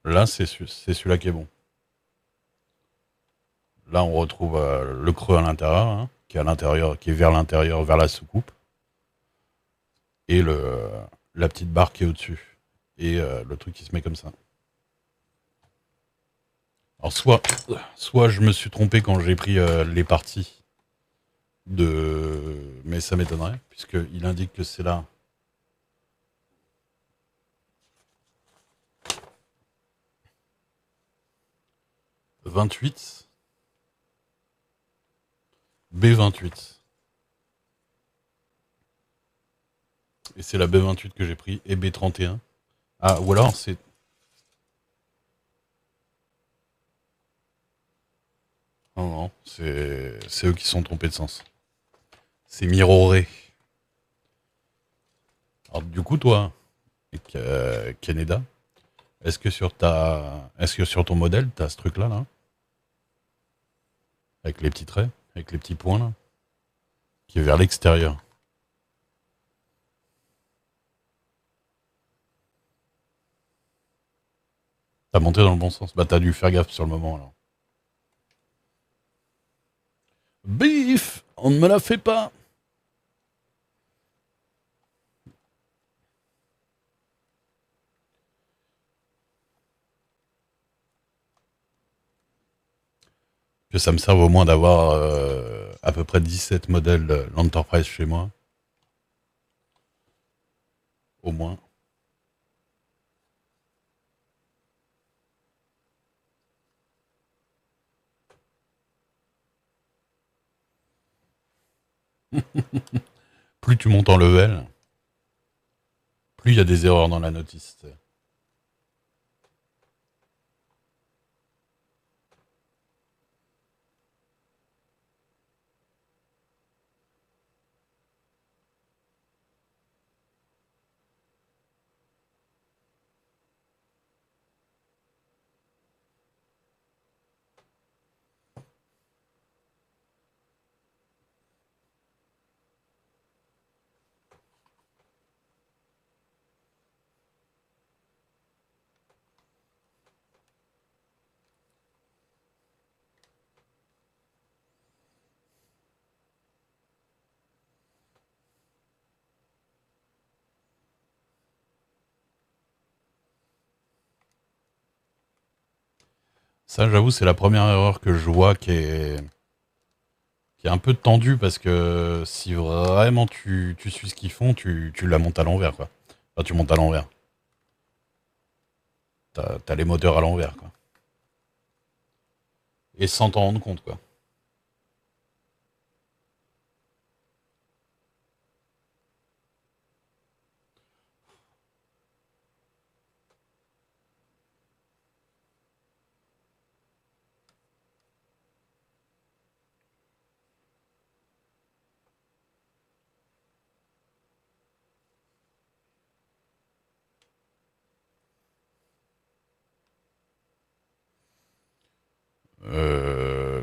Là, c'est celui-là qui est bon. Là, on retrouve le creux à l'intérieur, hein, qui est à l'intérieur, qui est vers l'intérieur, vers la soucoupe, et la petite barre qui est au-dessus. Et le truc qui se met comme ça. Alors, soit je me suis trompé quand j'ai pris les parties de. Mais ça m'étonnerait, puisqu'il indique que c'est là. 28, B28. Et c'est la B28 que j'ai pris, et B31. Ah, ou alors c'est. Non, non, c'est eux qui se sont trompés de sens. C'est Miroré. Alors, du coup, toi, Canada, est-ce que sur ton modèle, t'as ce truc-là, là, avec les petits traits, avec les petits points, là, qui est vers l'extérieur? T'as monté dans le bon sens. Bah, t'as dû faire gaffe sur le moment, alors. Bif! On ne me la fait pas! Que ça me serve au moins d'avoir à peu près 17 modèles l'Enterprise chez moi, au moins. Plus tu montes en level, plus il y a des erreurs dans la notice. Ça, j'avoue, c'est la première erreur que je vois qui est un peu tendue parce que si vraiment tu suis ce qu'ils font, tu la montes à l'envers, quoi. Enfin, tu montes à l'envers. T'as les moteurs à l'envers, quoi. Et sans t'en rendre compte, quoi.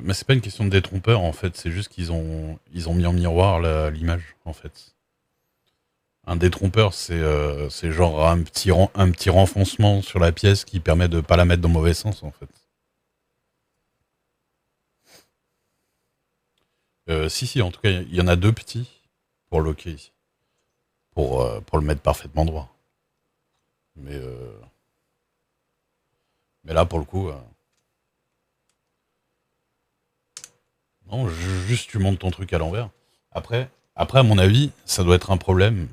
Mais c'est pas une question de détrompeur, en fait. C'est juste ils ont mis en miroir l'image, en fait. Un détrompeur, c'est genre un petit renfoncement sur la pièce qui permet de pas la mettre dans le mauvais sens, en fait. Si, si, en tout cas, il y en a deux petits pour loquer ici, pour le mettre parfaitement droit. Mais, euh, mais là, pour le coup, non, juste tu montes ton truc à l'envers. Après, à mon avis, ça doit être un problème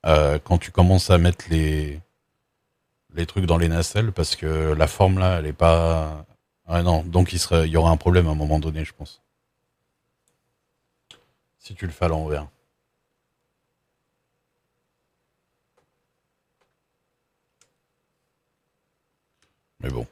quand tu commences à mettre les trucs dans les nacelles parce que la forme là, elle est pas. Ah non, donc il y aura un problème à un moment donné, je pense. Si tu le fais à l'envers. Mais bon.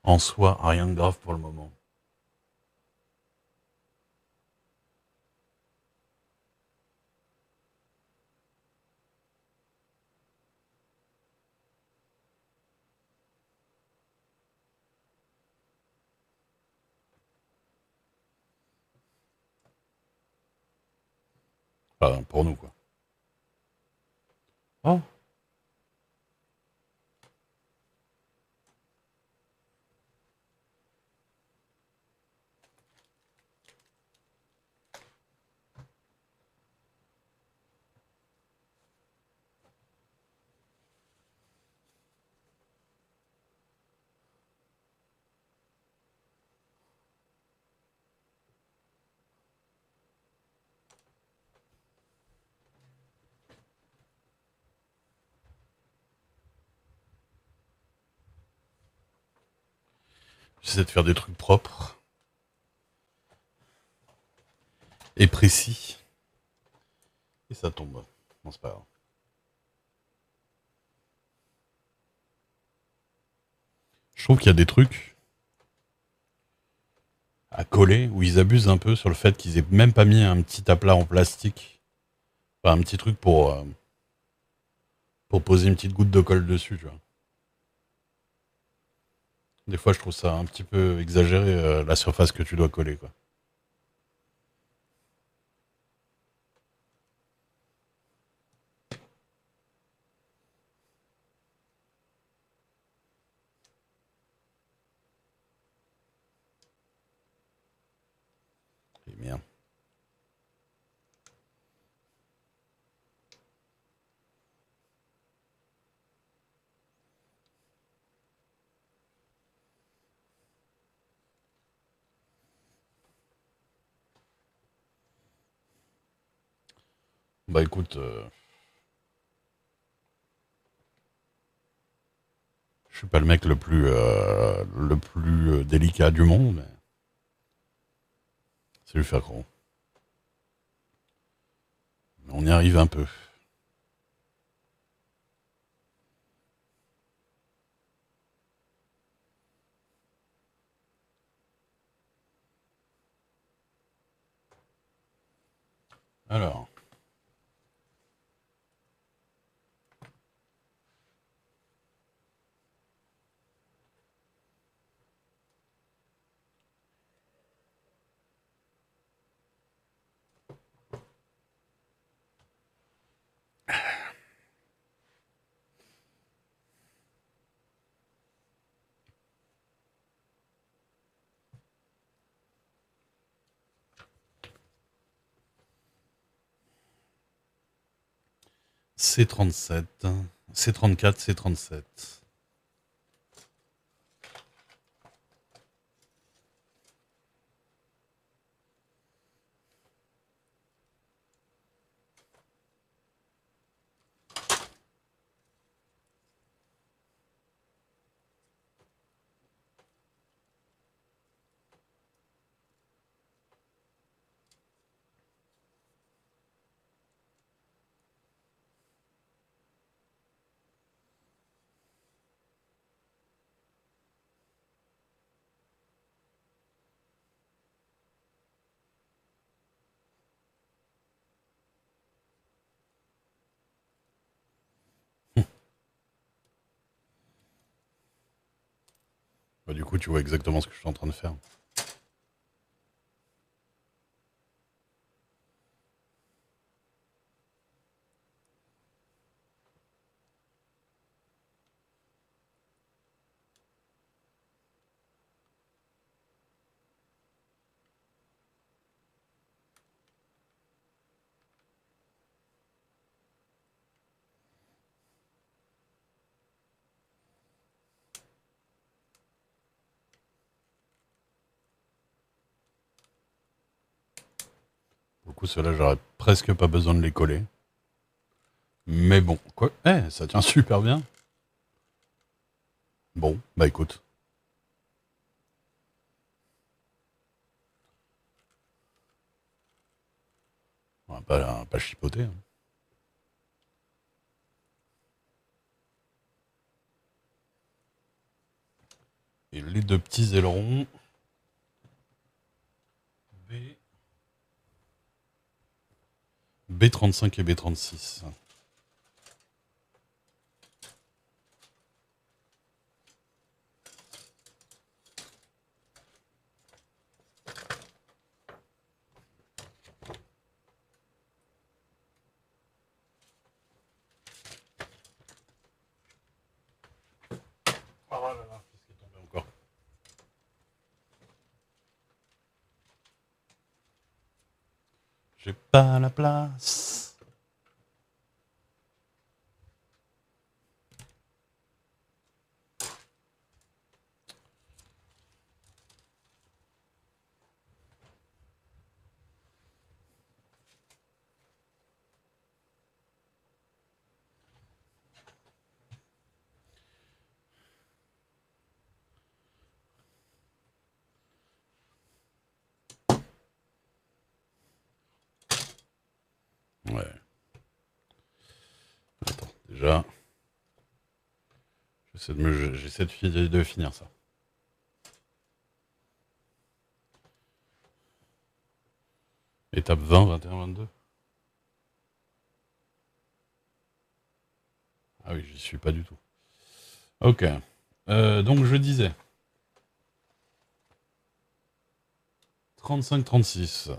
En soi, rien de grave pour le moment. Enfin, pour nous, quoi. Oh, j'essaie de faire des trucs propres et précis. Et ça tombe. Non, c'est pas grave. Je trouve qu'il y a des trucs à coller où ils abusent un peu sur le fait qu'ils aient même pas mis un petit aplat en plastique. Enfin, un petit truc pour poser une petite goutte de colle dessus, tu vois. Des fois, je trouve ça un petit peu exagéré, la surface que tu dois coller, quoi. Et merde. Bah écoute, je suis pas le mec le plus délicat du monde, mais c'est lui faire gros. Mais on y arrive un peu. Alors, C37, C34, C37. Bah, du coup, tu vois exactement ce que je suis en train de faire. Du coup, ceux-là, j'aurais presque pas besoin de les coller. Mais bon, quoi. Eh, ça tient super bien. Bon, bah écoute, on va pas chipoter, hein. Et les deux petits ailerons. B... B35 et B36. là là, qu'est-ce qui est tombé encore? J'ai pas la place. Ouais. Attends, déjà, j'essaie de finir ça. Étape 20, 21, 22. Ah oui, j'y suis pas du tout. Ok. Donc je disais 35, 36.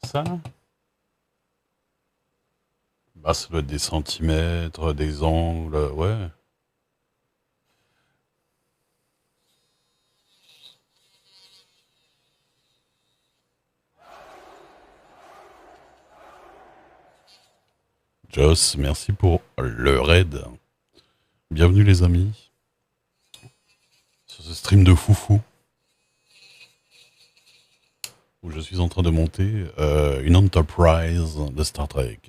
Ça là? Bah, ça doit être des centimètres, des angles, ouais. Joss, merci pour le raid. Bienvenue les amis sur ce stream de foufou où je suis en train de monter une Enterprise de Star Trek.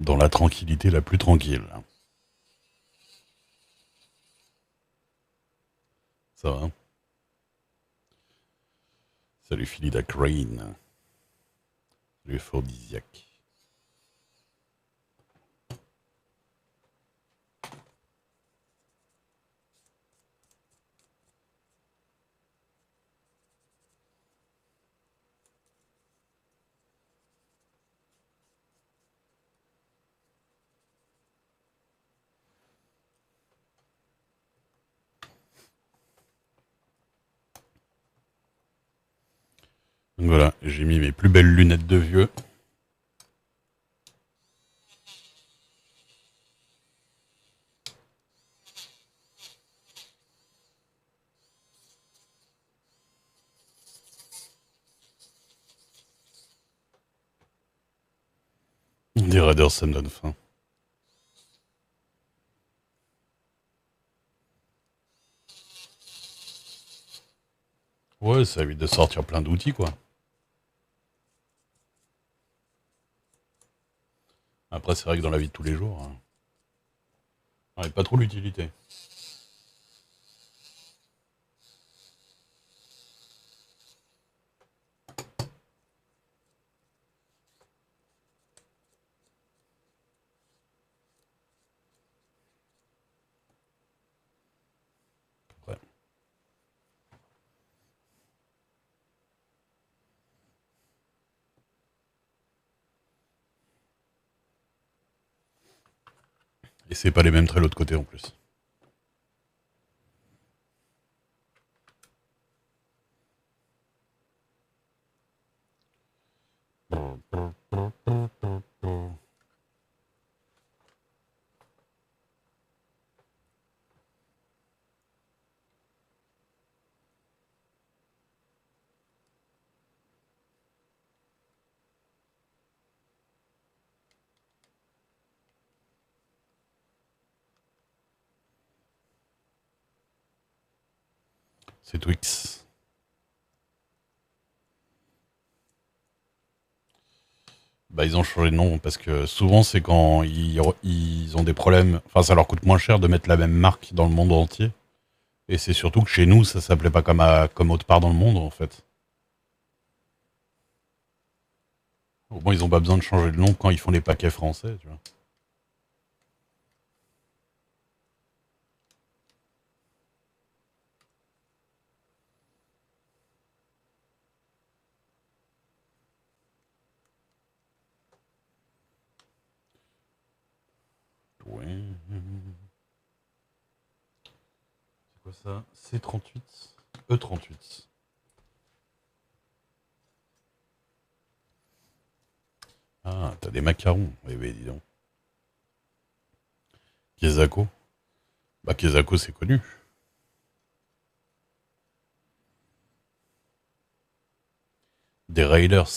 Dans la tranquillité la plus tranquille. Ça va? Salut Philida Crane. Salut Aphrodisiaque. Donc voilà, j'ai mis mes plus belles lunettes de vieux. Des raiders, ça me donne faim. Ouais, ça évite de sortir plein d'outils, quoi. Après, c'est vrai que dans la vie de tous les jours, on n'a pas trop l'utilité. Ouais. Et c'est pas les mêmes traits l'autre côté en plus. C'est Twix. Bah, ils ont changé de nom parce que souvent, c'est quand ils ont des problèmes. Enfin, ça leur coûte moins cher de mettre la même marque dans le monde entier. Et c'est surtout que chez nous, ça s'appelait pas comme autre part dans le monde, en fait. Au moins, ils ont pas besoin de changer de nom quand ils font les paquets français, tu vois. Ouais. C'est quoi ça? C38? E38. Ah, t'as des macarons. Eh ben, dis donc. Kezako. Bah, Kezako, c'est connu. Des Raiders.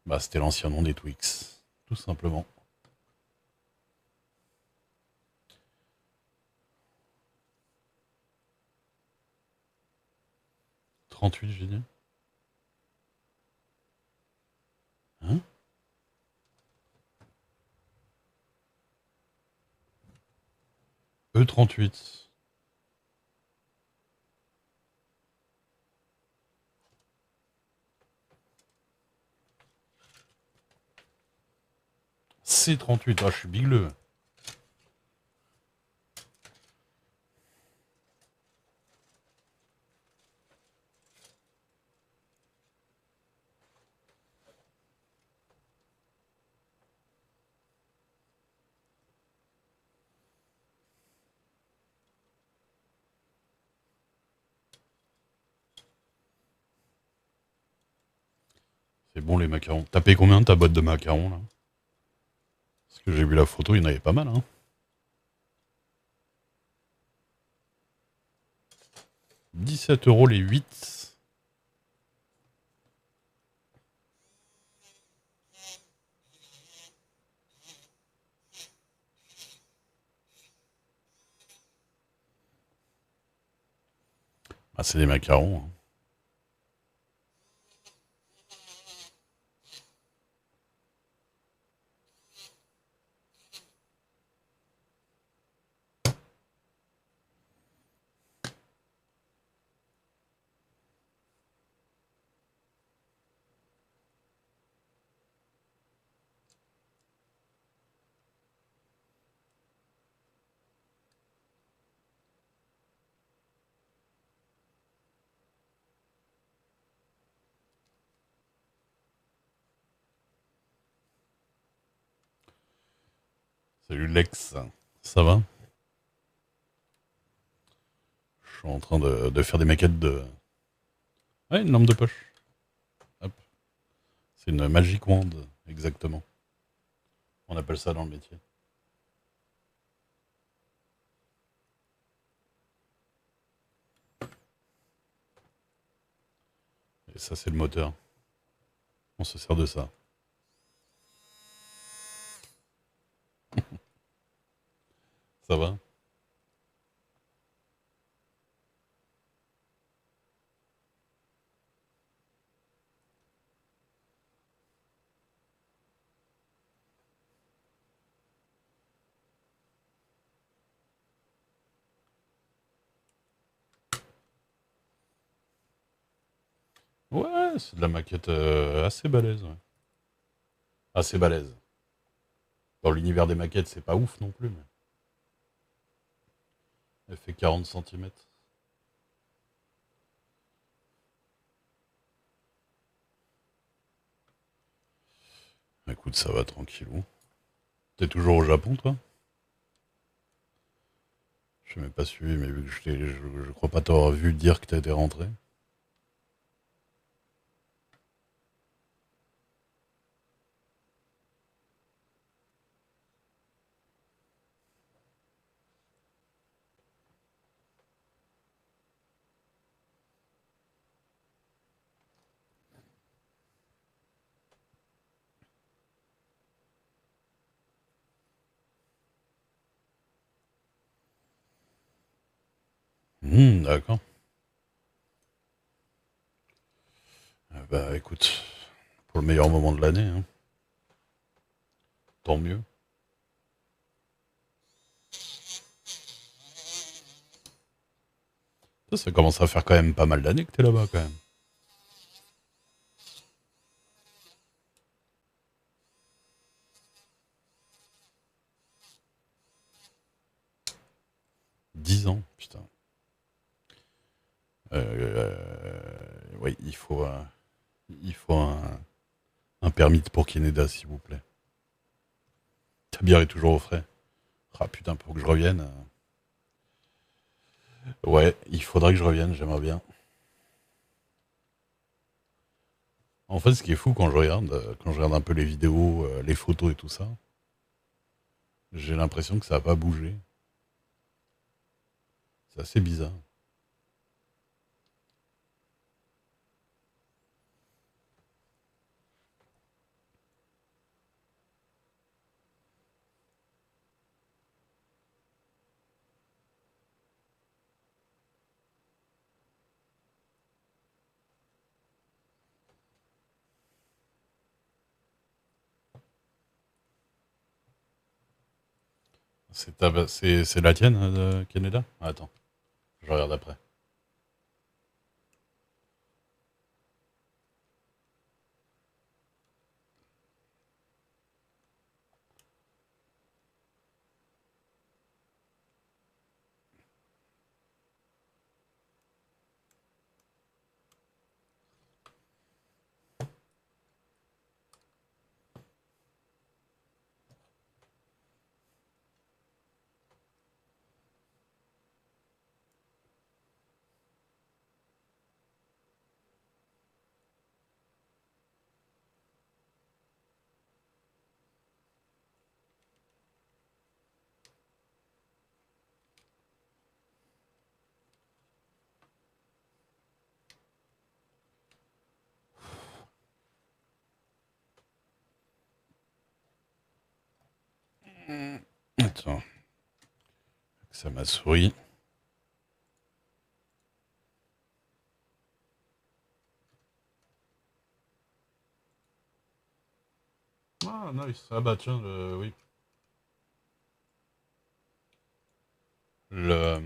Bah, c'était l'ancien nom des Twix. Tout simplement. 38, j'ai dit. Hein? E38. C38. Ah, je suis bigleux. C'est bon, les macarons. T'as payé combien de ta boîte de macarons, là? Parce que j'ai vu la photo, il y en avait pas mal, hein. 17 € les 8. Ah, c'est des macarons, hein. Salut Lex. Ça va? Je suis en train de faire des maquettes de... Ouais, une lampe de poche. Hop. C'est une Magic Wand, exactement. On appelle ça dans le métier. Et ça, c'est le moteur. On se sert de ça. Ça va? Ouais, c'est de la maquette assez balèze. Ouais. Assez balèze. Dans l'univers des maquettes, c'est pas ouf non plus, mais elle fait 40 centimètres. Écoute, ça va tranquillou. T'es toujours au Japon, toi? Je n'ai même pas suivi, mais vu que je crois pas t'avoir vu dire que t'étais rentré. D'accord. Bah écoute, pour le meilleur moment de l'année, hein, tant mieux. Ça commence à faire quand même pas mal d'années que t'es là-bas, quand même. 10 ans, putain. Oui, il faut un permis pour Canada, s'il vous plaît. Ta bière est toujours au frais. Ah putain, pour que je revienne. Ouais, il faudrait que je revienne, j'aimerais bien. En fait, ce qui est fou quand je regarde un peu les vidéos, les photos et tout ça, j'ai l'impression que ça n'a pas bougé. C'est assez bizarre. C'est la tienne, de Canada? Ah, attends, je regarde après. Attends, ça m'a souri. Ah, nice. Ah bah tiens, oui. Le,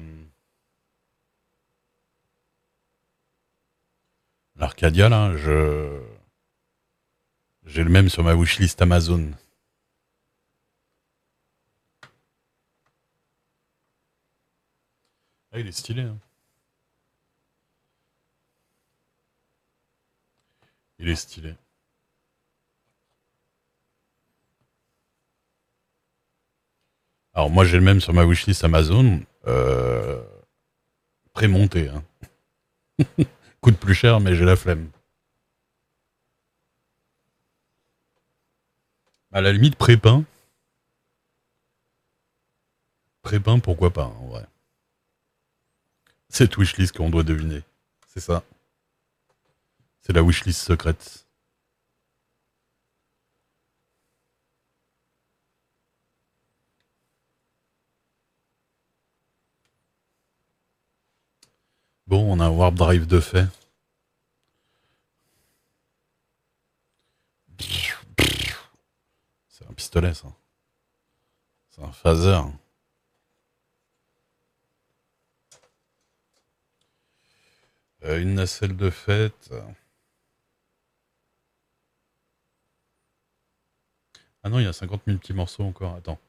L'Arcadia, là, j'ai le même sur ma wishlist Amazon. Ah, il est stylé, hein. Il est stylé. Alors moi, j'ai le même sur ma wishlist Amazon. Prémonté, hein. Coûte plus cher, mais j'ai la flemme. À la limite, pré-peint. Pré-peint, pourquoi pas, en vrai. C'est wishlist qu'on doit deviner. C'est ça. C'est la wishlist secrète. Bon, on a un warp drive de fait. C'est un pistolet, ça. C'est un phaser. Une nacelle de fête. Ah non, il y a 50 000 petits morceaux encore. Attends.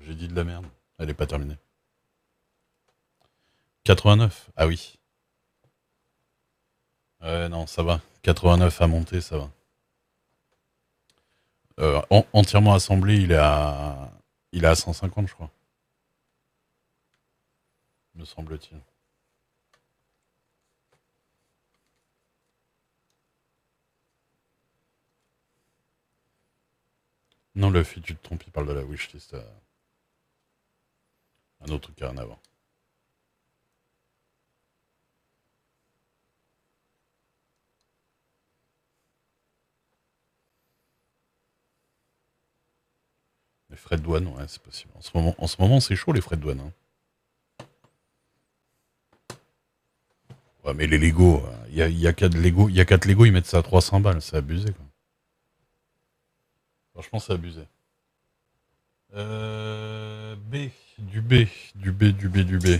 J'ai dit de la merde. Elle est pas terminée. 89. Ah oui. Ouais, non, ça va. 89 à monter, ça va. Entièrement assemblé, il est à 150, je crois, me semble-t-il. Non, le fit, tu te trompes, il parle de la wishlist. Un autre truc à en avant. Les frais de douane, ouais, c'est possible. En ce moment c'est chaud les frais de douane, hein. Ouais, mais les Lego, il y a 4 Lego, il y a 4 Lego, ils mettent ça à 300 balles, c'est abusé, quoi. Franchement, c'est abusé. B, du B, du B, du B, du B.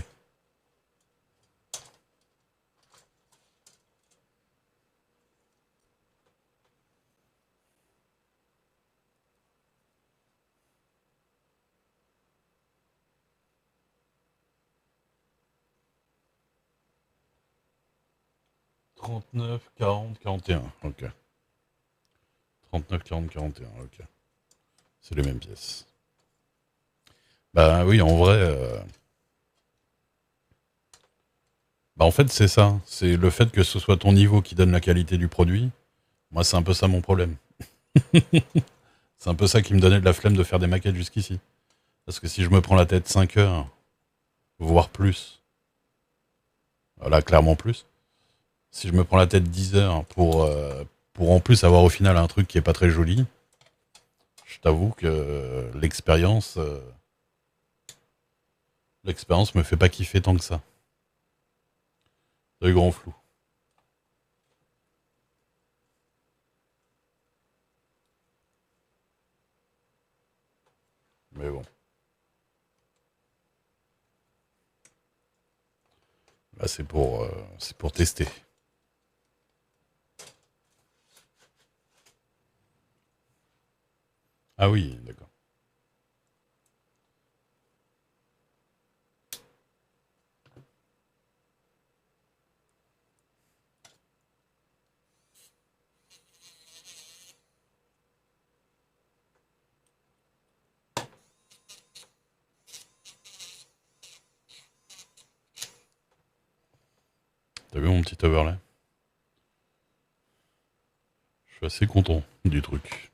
39, 40, 41. Ok. 39, 40, 41. Ok. C'est les mêmes pièces. Bah oui, en vrai, bah en fait c'est ça. C'est le fait que ce soit ton niveau qui donne la qualité du produit. Moi, c'est un peu ça mon problème. C'est un peu ça qui me donnait de la flemme de faire des maquettes jusqu'ici. Parce que si je me prends la tête 5 heures, voire plus, voilà, clairement plus, si je me prends la tête 10 heures pour en plus avoir au final un truc qui est pas très joli, je t'avoue que l'expérience me fait pas kiffer tant que ça. C'est grand flou. Mais bon, là c'est pour tester. Ah oui, d'accord. T'as vu mon petit overlay? Je suis assez content du truc.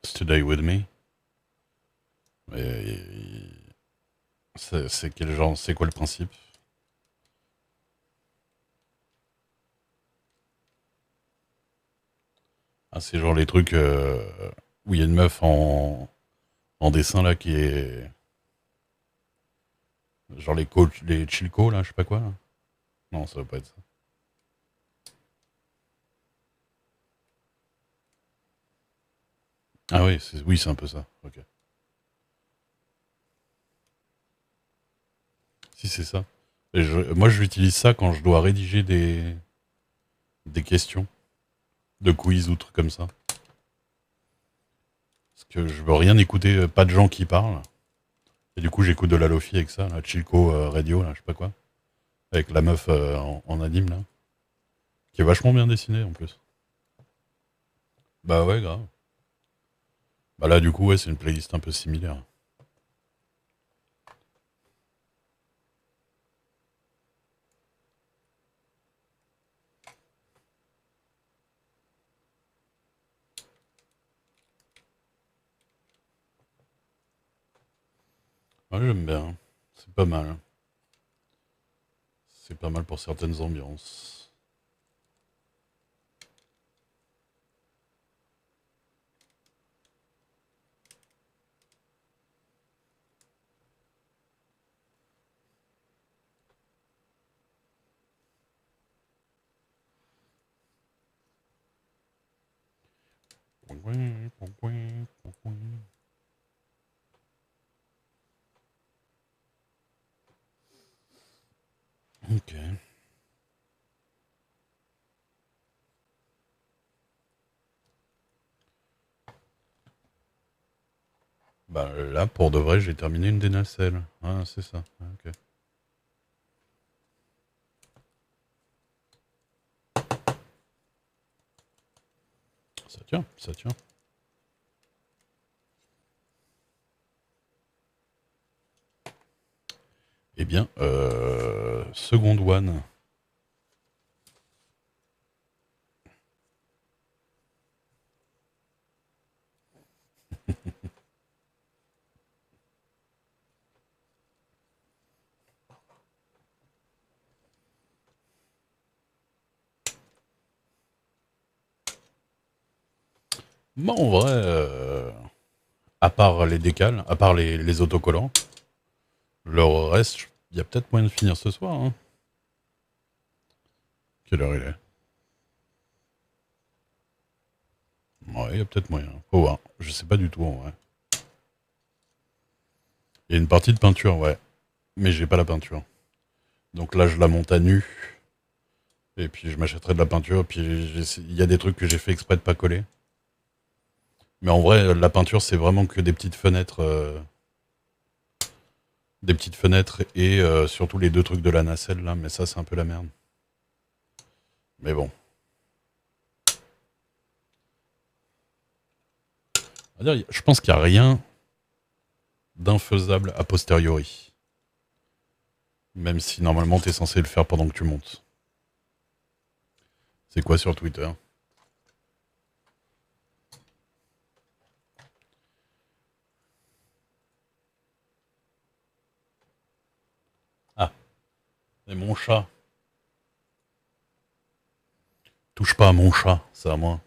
Stay with me. Et c'est quel genre, c'est quoi le principe? Ah, c'est genre les trucs où il y a une meuf en dessin là qui est genre les chilco là, je sais pas quoi là. Non, ça va pas être ça. Ah oui, oui, c'est un peu ça. Ok. Si c'est ça. Moi, j'utilise ça quand je dois rédiger des questions de quiz ou trucs comme ça. Parce que je veux rien écouter, pas de gens qui parlent. Et du coup, j'écoute de la Lofi avec ça, la Chilco Radio, là, je sais pas quoi. Avec la meuf en anime, là. Qui est vachement bien dessinée, en plus. Bah ouais, grave. Bah là, du coup, ouais, c'est une playlist un peu similaire. Ouais, j'aime bien. C'est pas mal. C'est pas mal pour certaines ambiances. Ok. Bah là, pour de vrai, j'ai terminé une des nacelles. Ah, c'est ça. Ah, ok. Ça tient, ça tient. Eh bien, Second One. Bon, en vrai, à part les décals, à part les autocollants, le reste, il y a peut-être moyen de finir ce soir. Hein. Quelle heure il est? Ouais, il y a peut-être moyen. Faut voir. Je sais pas du tout en vrai. Il y a une partie de peinture, ouais. Mais j'ai pas la peinture. Donc là, je la monte à nu. Et puis je m'achèterai de la peinture. Puis il y a des trucs que j'ai fait exprès de pas coller. Mais en vrai, la peinture, c'est vraiment que des petites fenêtres. Des petites fenêtres et surtout les deux trucs de la nacelle là. Mais ça, c'est un peu la merde. Mais bon. Je pense qu'il n'y a rien d'infaisable a posteriori. Même si normalement, tu es censé le faire pendant que tu montes. C'est quoi sur Twitter? Ah, et mon chat. Touche pas à mon chat, c'est à moi.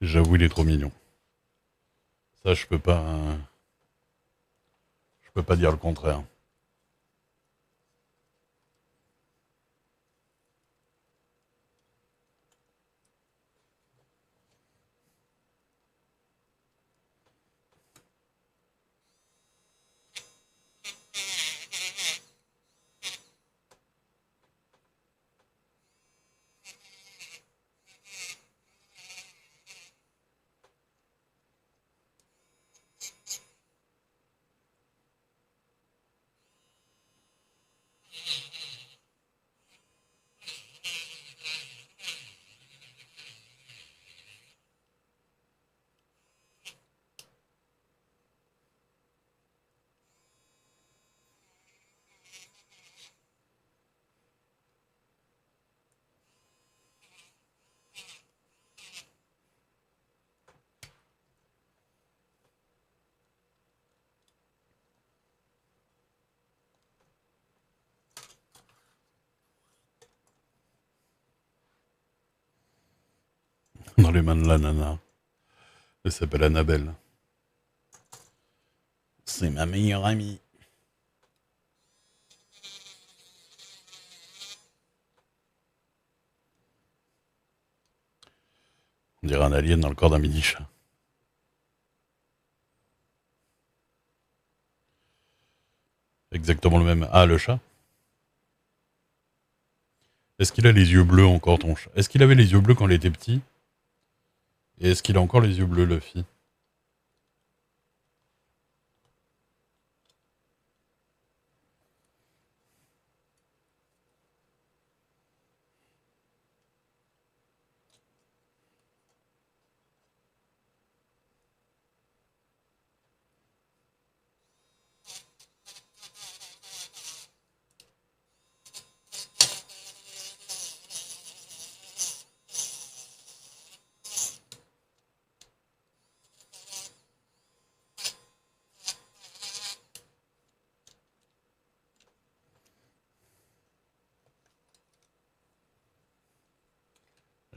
J'avoue, il est trop mignon. Ça, je peux pas dire le contraire. Dans les mains de la nana. Elle s'appelle Annabelle. C'est ma meilleure amie. On dirait un alien dans le corps d'un mini-chat. Exactement le même. Ah, le chat? Est-ce qu'il a les yeux bleus encore, ton chat? Est-ce qu'il avait les yeux bleus quand il était petit? Et est-ce qu'il a encore les yeux bleus, Luffy?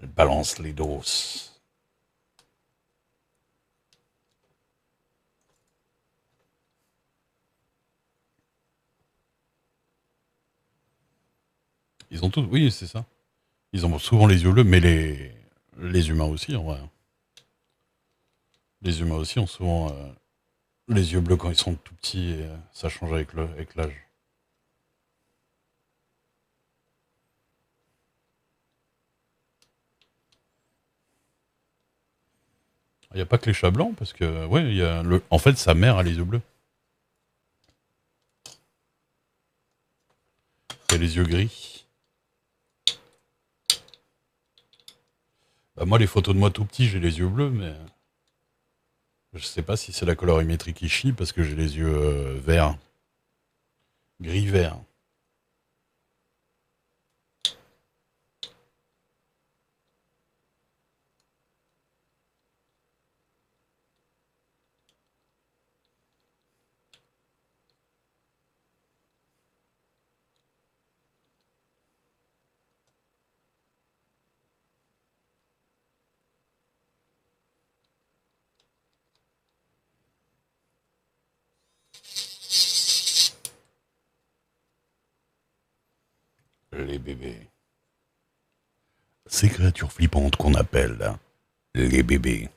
Elle balance les doses. Ils ont tous, oui, c'est ça. Ils ont souvent les yeux bleus, mais les humains aussi, en vrai. Les humains aussi ont souvent les yeux bleus quand ils sont tout petits et ça change avec l'âge. Il n'y a pas que les chats blancs, parce que, ouais, en fait, sa mère a les yeux bleus. Il y a les yeux gris. Bah, moi, les photos de moi tout petit, j'ai les yeux bleus, mais je sais pas si c'est la colorimétrie qui chie, parce que j'ai les yeux verts, gris-vert. Les bébés. Ces créatures flippantes qu'on appelle les bébés.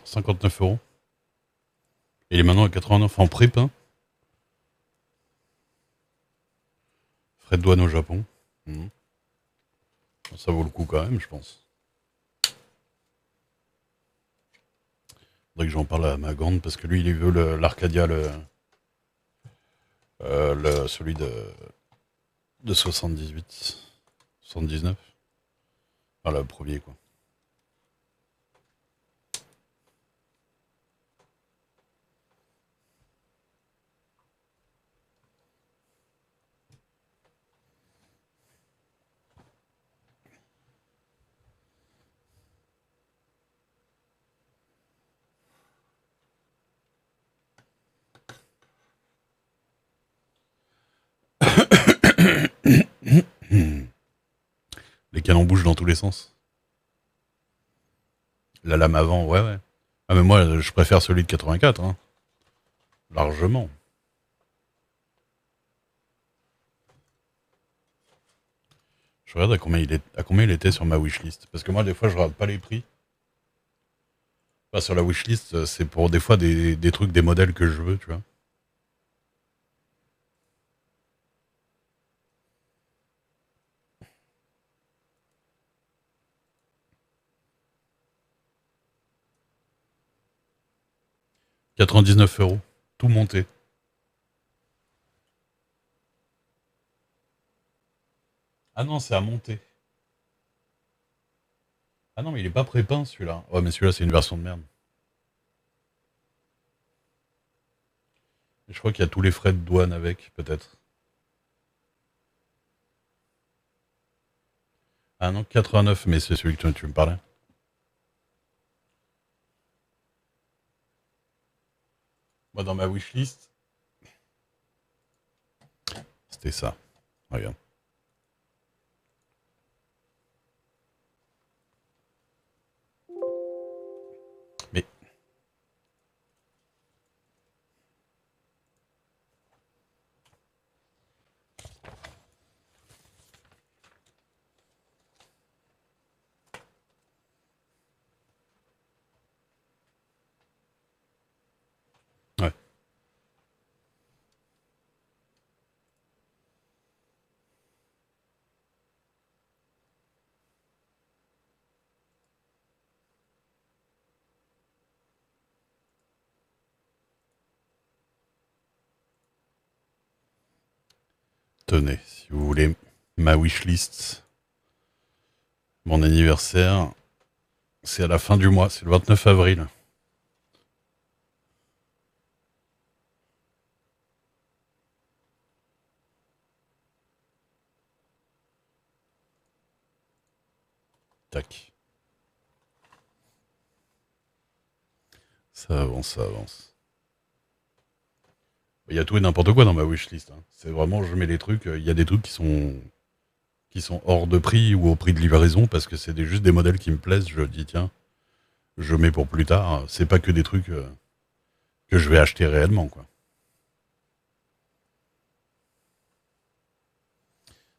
59 €. Il est maintenant à 89 en prip, hein. Frais de douane au Japon. Mhm. Ça vaut le coup quand même, je pense. Faudrait que j'en parle à ma grande, parce que lui, il veut l'Arcadia, celui de 78. 79. Enfin, le premier, quoi. Les canons bougent dans tous les sens. La lame avant, ouais, ouais. Ah, mais moi, je préfère celui de 84, hein. Largement. Je regarde à combien il était sur ma wishlist. Parce que moi, des fois, je regarde pas les prix. Pas sur la wishlist, c'est pour des fois des trucs, des modèles que je veux, tu vois. 99 €. Tout monté. Ah non, c'est à monter. Ah non, mais il est pas prépeint celui-là. Ouais, mais celui-là, c'est une version de merde. Je crois qu'il y a tous les frais de douane avec, peut-être. Ah non, 89, mais c'est celui que tu me parlais. Moi, dans ma wishlist, c'était ça. Regarde. Mais, ouais. Tenez, si vous voulez, ma wishlist, mon anniversaire, c'est à la fin du mois, c'est le 29 avril. Tac. Ça avance, ça avance. Il y a tout et n'importe quoi dans ma wishlist, hein. C'est vraiment, je mets les trucs, il y a des trucs qui sont hors de prix ou au prix de livraison parce que c'est juste des modèles qui me plaisent. Je dis, tiens, je mets pour plus tard. C'est pas que des trucs que je vais acheter réellement, quoi.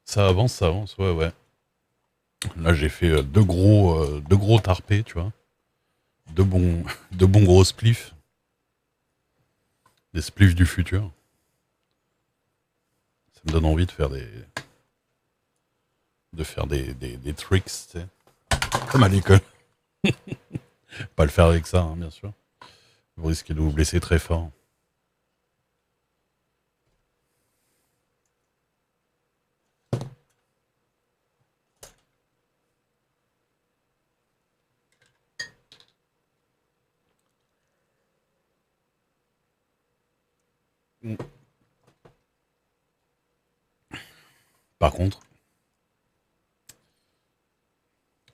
Ça avance, ouais, ouais. Là, j'ai fait deux gros tarpés, tu vois. Deux bons, deux bons gros spliffs. Des spliffs du futur. Ça me donne envie de faire des tricks, tu sais. Comme à l'école. Pas le faire avec ça, hein, bien sûr. Vous risquez de vous blesser très fort. Mm. Par contre,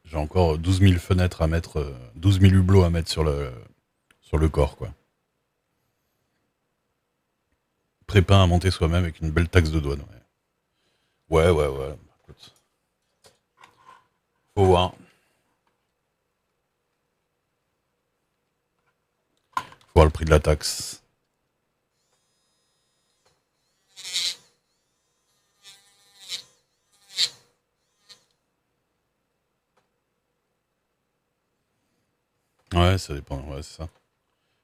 j'ai encore 12 000 fenêtres à mettre, 12 000 hublots à mettre sur le corps, quoi. Prépa à monter soi-même avec une belle taxe de douane, ouais. Ouais, ouais, ouais. Écoute, faut voir. Faut voir le prix de la taxe. Ouais, ça dépend, ouais, c'est ça.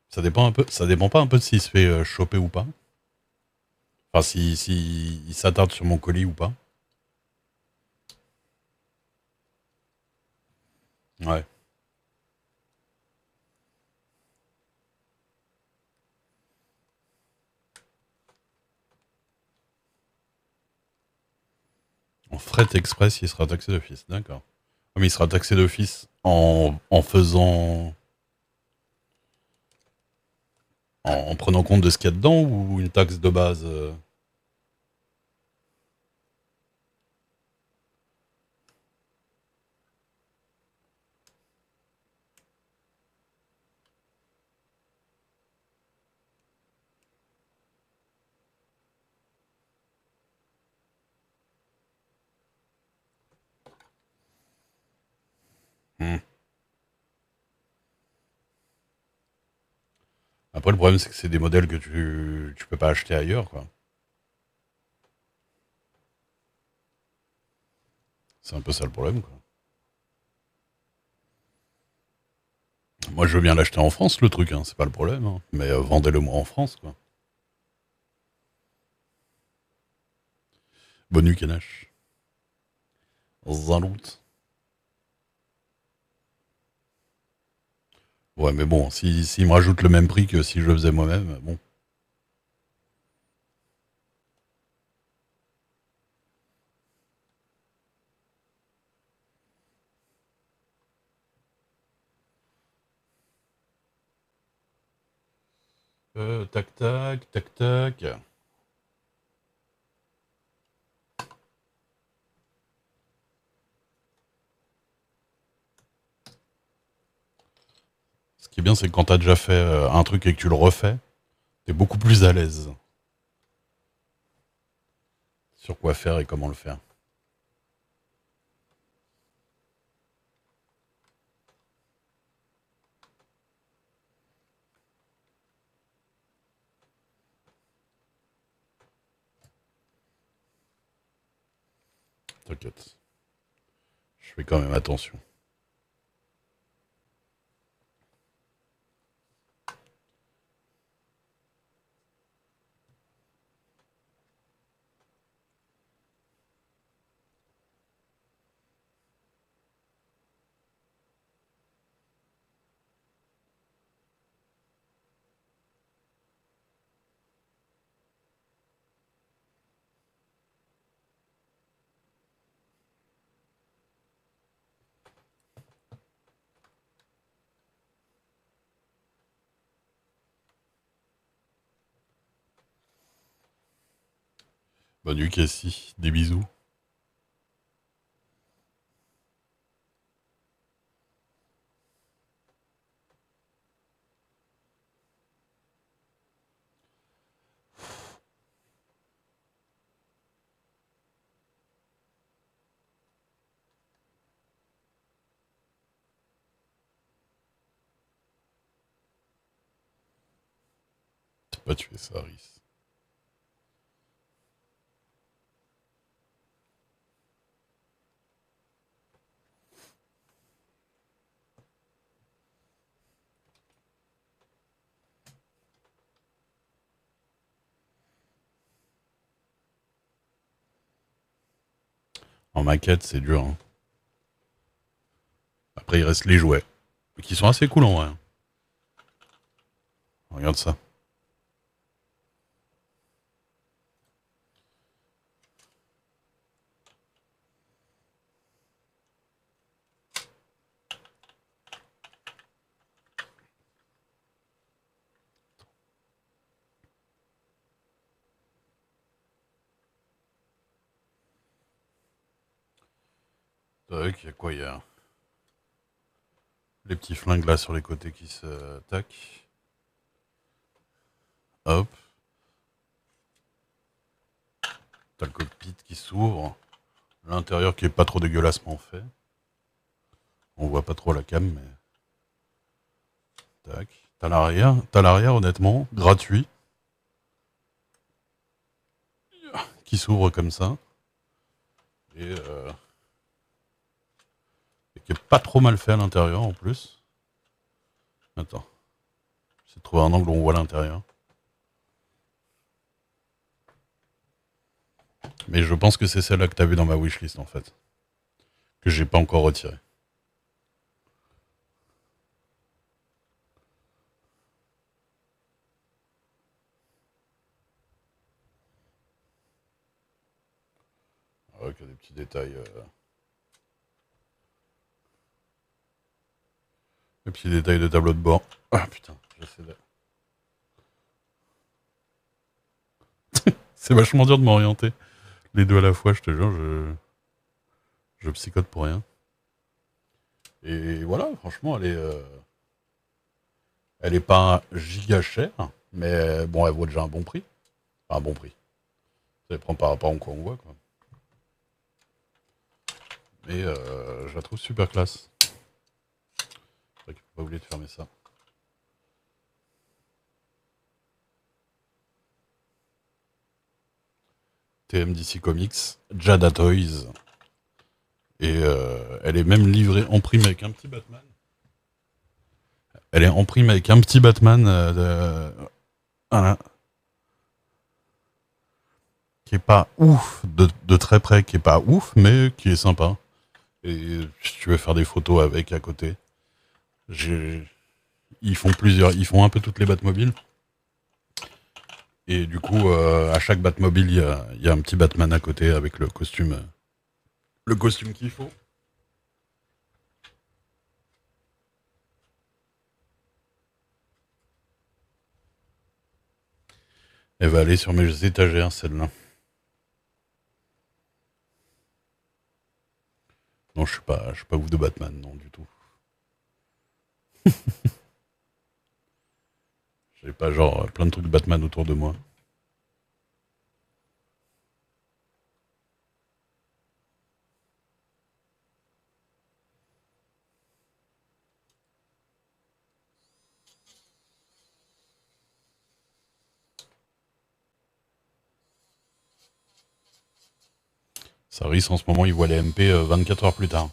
Ça dépend un peu, ça dépend pas un peu de s'il se fait choper ou pas. Enfin, si il s'attarde sur mon colis ou pas. Ouais. En fret express, il sera taxé d'office, d'accord. Ah, mais il sera taxé d'office en faisant. En prenant compte de ce qu'il y a dedans ou une taxe de base hmm. Après, le problème, c'est que c'est des modèles que tu peux pas acheter ailleurs, quoi. C'est un peu ça le problème, quoi. Moi, je veux bien l'acheter en France, le truc, hein, c'est pas le problème, hein. Mais vendez-le moi en France, quoi. Bonne nuit, Kenash. Zalout. Ouais, mais bon, s'il me rajoute le même prix que si je le faisais moi-même, bon. Tac, tac, tac, tac. Ce qui est bien, c'est que quand t'as déjà fait un truc et que tu le refais, t'es beaucoup plus à l'aise sur quoi faire et comment le faire. T'inquiète. Je fais quand même attention. Bonne nuit, Cassie. Des bisous. T'as pas tué ça, Aris. En maquette, c'est dur. Hein. Après, il reste les jouets. Qui sont assez cool en vrai. Regarde ça. Tac, il y a quoi? Il y a les petits flingues là sur les côtés qui se. Tac. Hop. T'as le cockpit qui s'ouvre. L'intérieur qui est pas trop dégueulassement fait. On voit pas trop la cam, mais. Tac. T'as l'arrière. T'as l'arrière, honnêtement, gratuit. Qui s'ouvre comme ça. Et, et qui est pas trop mal fait à l'intérieur en plus. Attends. J'essaie de trouver un angle où on voit l'intérieur. Mais je pense que c'est celle-là que t'as vu dans ma wishlist en fait. Que j'ai pas encore retirée. Ah ouais, qu'il y a des petits détails. Des petits détails de tableau de bord. Ah putain, j'essaie de. C'est vachement dur de m'orienter. Les deux à la fois, je te jure, je psychote pour rien. Et voilà, franchement, elle est pas giga chère, mais bon, elle vaut déjà un bon prix. Enfin, un bon prix. Ça dépend par rapport à quoi on voit, quoi. Mais je la trouve super classe. C'est vrai qu'il faut pas oublier de fermer ça. TMDC Comics, Jada Toys. Et elle est même livrée en prime avec un petit Batman. Elle est en prime avec un petit Batman voilà, qui est pas ouf de très près, qui est pas ouf, mais qui est sympa. Et si tu veux faire des photos avec à côté, j'ai- ils font plusieurs, ils font un peu toutes les Batmobiles. Et du coup, à chaque Batmobile, il y a un petit Batman à côté avec le costume qu'il faut. Elle va aller sur mes étagères, celle-là. Non, je suis pas ouf de Batman, non, du tout. J'ai pas genre plein de trucs de Batman autour de moi. Saris, en ce moment, il voit les MP 24 heures plus tard.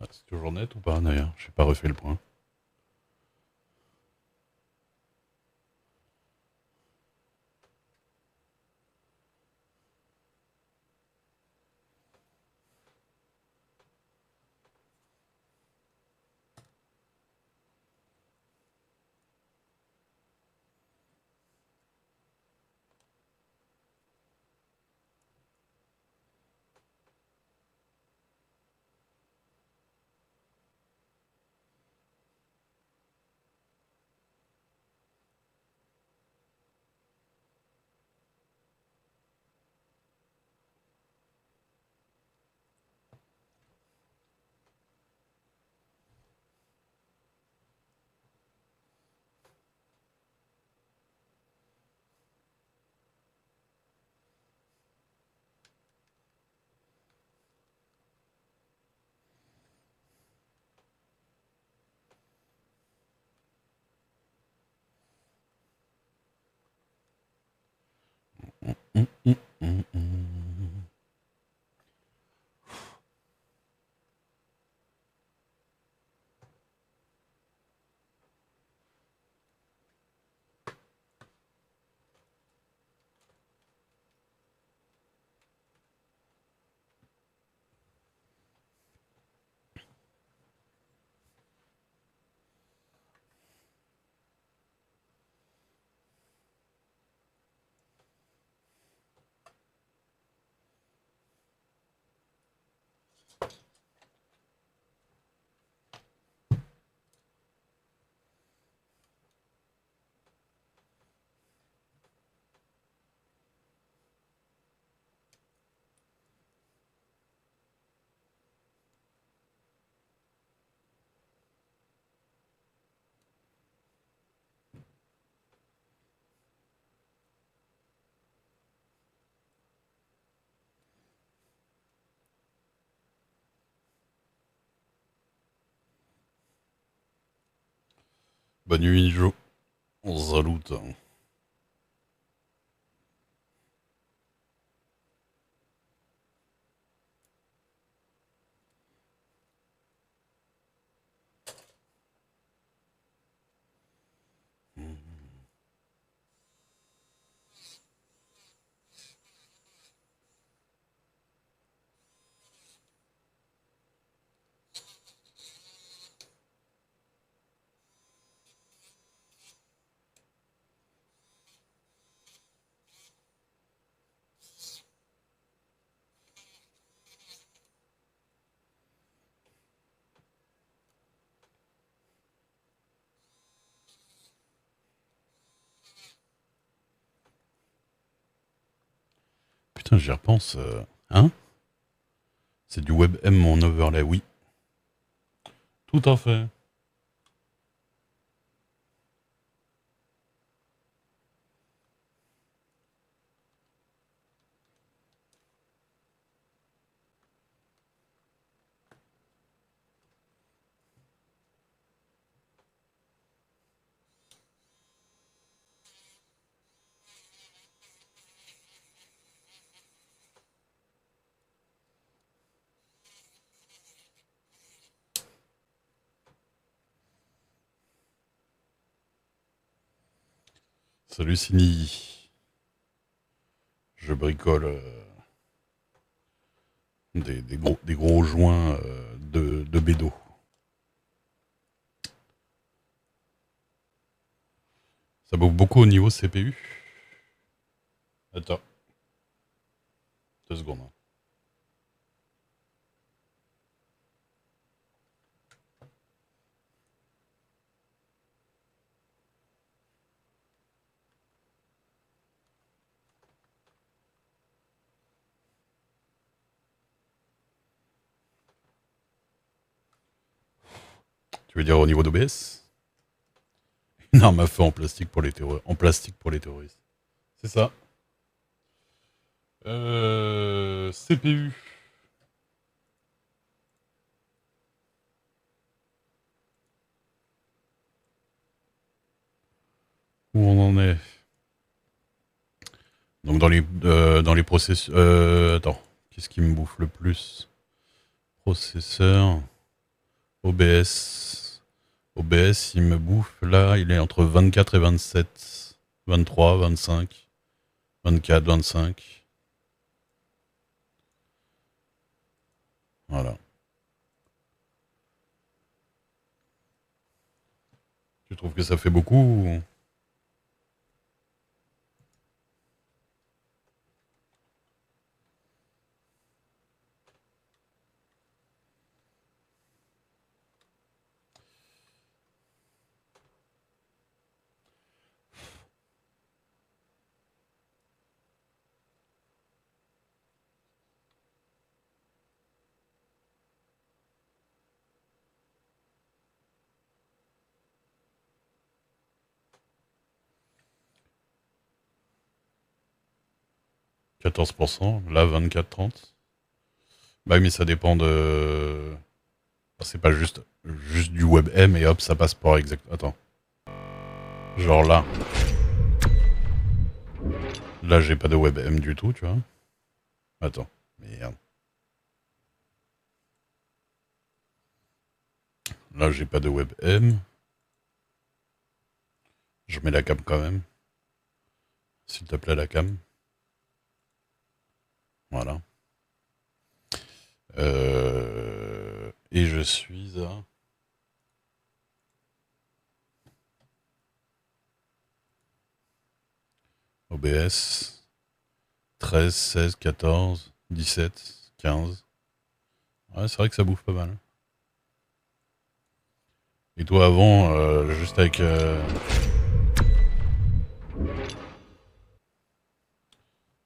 Ah, c'est toujours net ou pas, d'ailleurs? J'ai pas refait le point. Hum, hum, hum. Bonne nuit, Joe. On se salute. Putain, j'y repense. Hein? C'est du WebM en overlay, oui. Tout à fait. Salut Sini. Je bricole des gros joints de bédo. Ça bouffe beaucoup au niveau CPU. Attends, 2 secondes, hein. Tu veux dire au niveau d'OBS? Une arme à feu en plastique pour les terroristes. C'est ça. CPU. Où on en est? Donc dans les processeurs. Attends, qu'est-ce qui me bouffe le plus? Processeur. OBS. OBS, il me bouffe là, il est entre 24 et 27. 23, 25, 24, 25. Voilà. Tu trouves que ça fait beaucoup ou... 14%, là 24, 30. Bah oui, mais ça dépend de... C'est pas juste du WebM et hop, ça passe par exact. Attends. Genre là. Là, j'ai pas de WebM du tout, tu vois. Attends. Merde. Là, j'ai pas de WebM. Je mets la cam quand même. S'il te plaît, la cam. Voilà. Et je suis à... OBS. 13, 16, 14, 17, 15. Ouais, c'est vrai que ça bouffe pas mal. Et toi, avant, juste avec...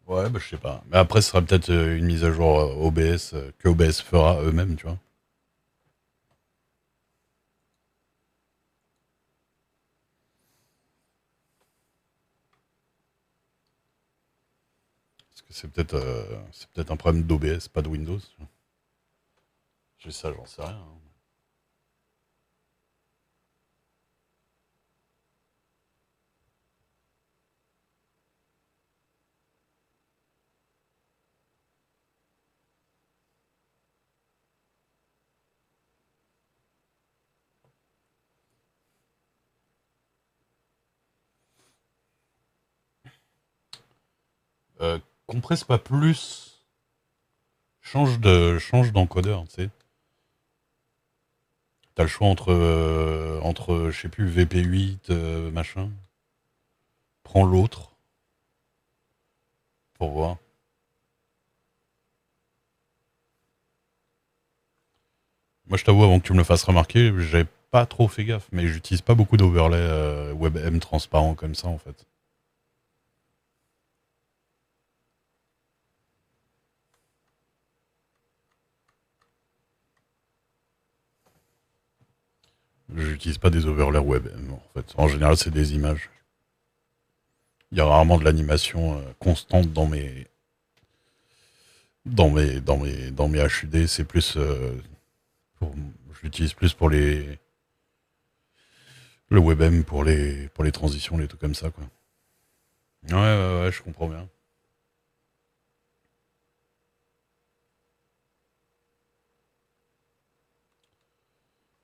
Ouais, bah je sais pas. Mais après, ce sera peut-être une mise à jour OBS que OBS fera eux-mêmes, tu vois. Parce que c'est peut-être un problème d'OBS, pas de Windows. J'ai ça, j'en sais rien, hein. Euh, Compresse pas plus. Change d'encodeur, tu sais. T'as le choix entre, je sais plus, VP8, machin. Prends l'autre pour voir. Moi, je t'avoue, avant que tu me le fasses remarquer, j'ai pas trop fait gaffe, mais j'utilise pas beaucoup d'overlay WebM transparent comme ça, en fait. J'utilise pas des overlays WebM, en fait. En général, c'est des images. Il y a rarement de l'animation constante dans mes HUD. C'est plus, pour, je l'utilise plus pour le WebM pour les transitions, les trucs comme ça, quoi. Ouais, ouais, ouais, je comprends bien.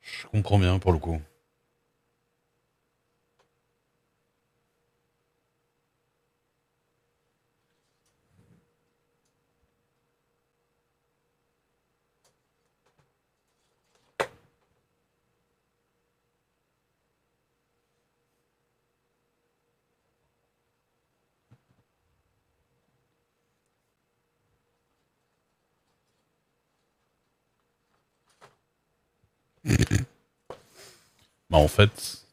Je comprends bien pour le coup. Bah en fait,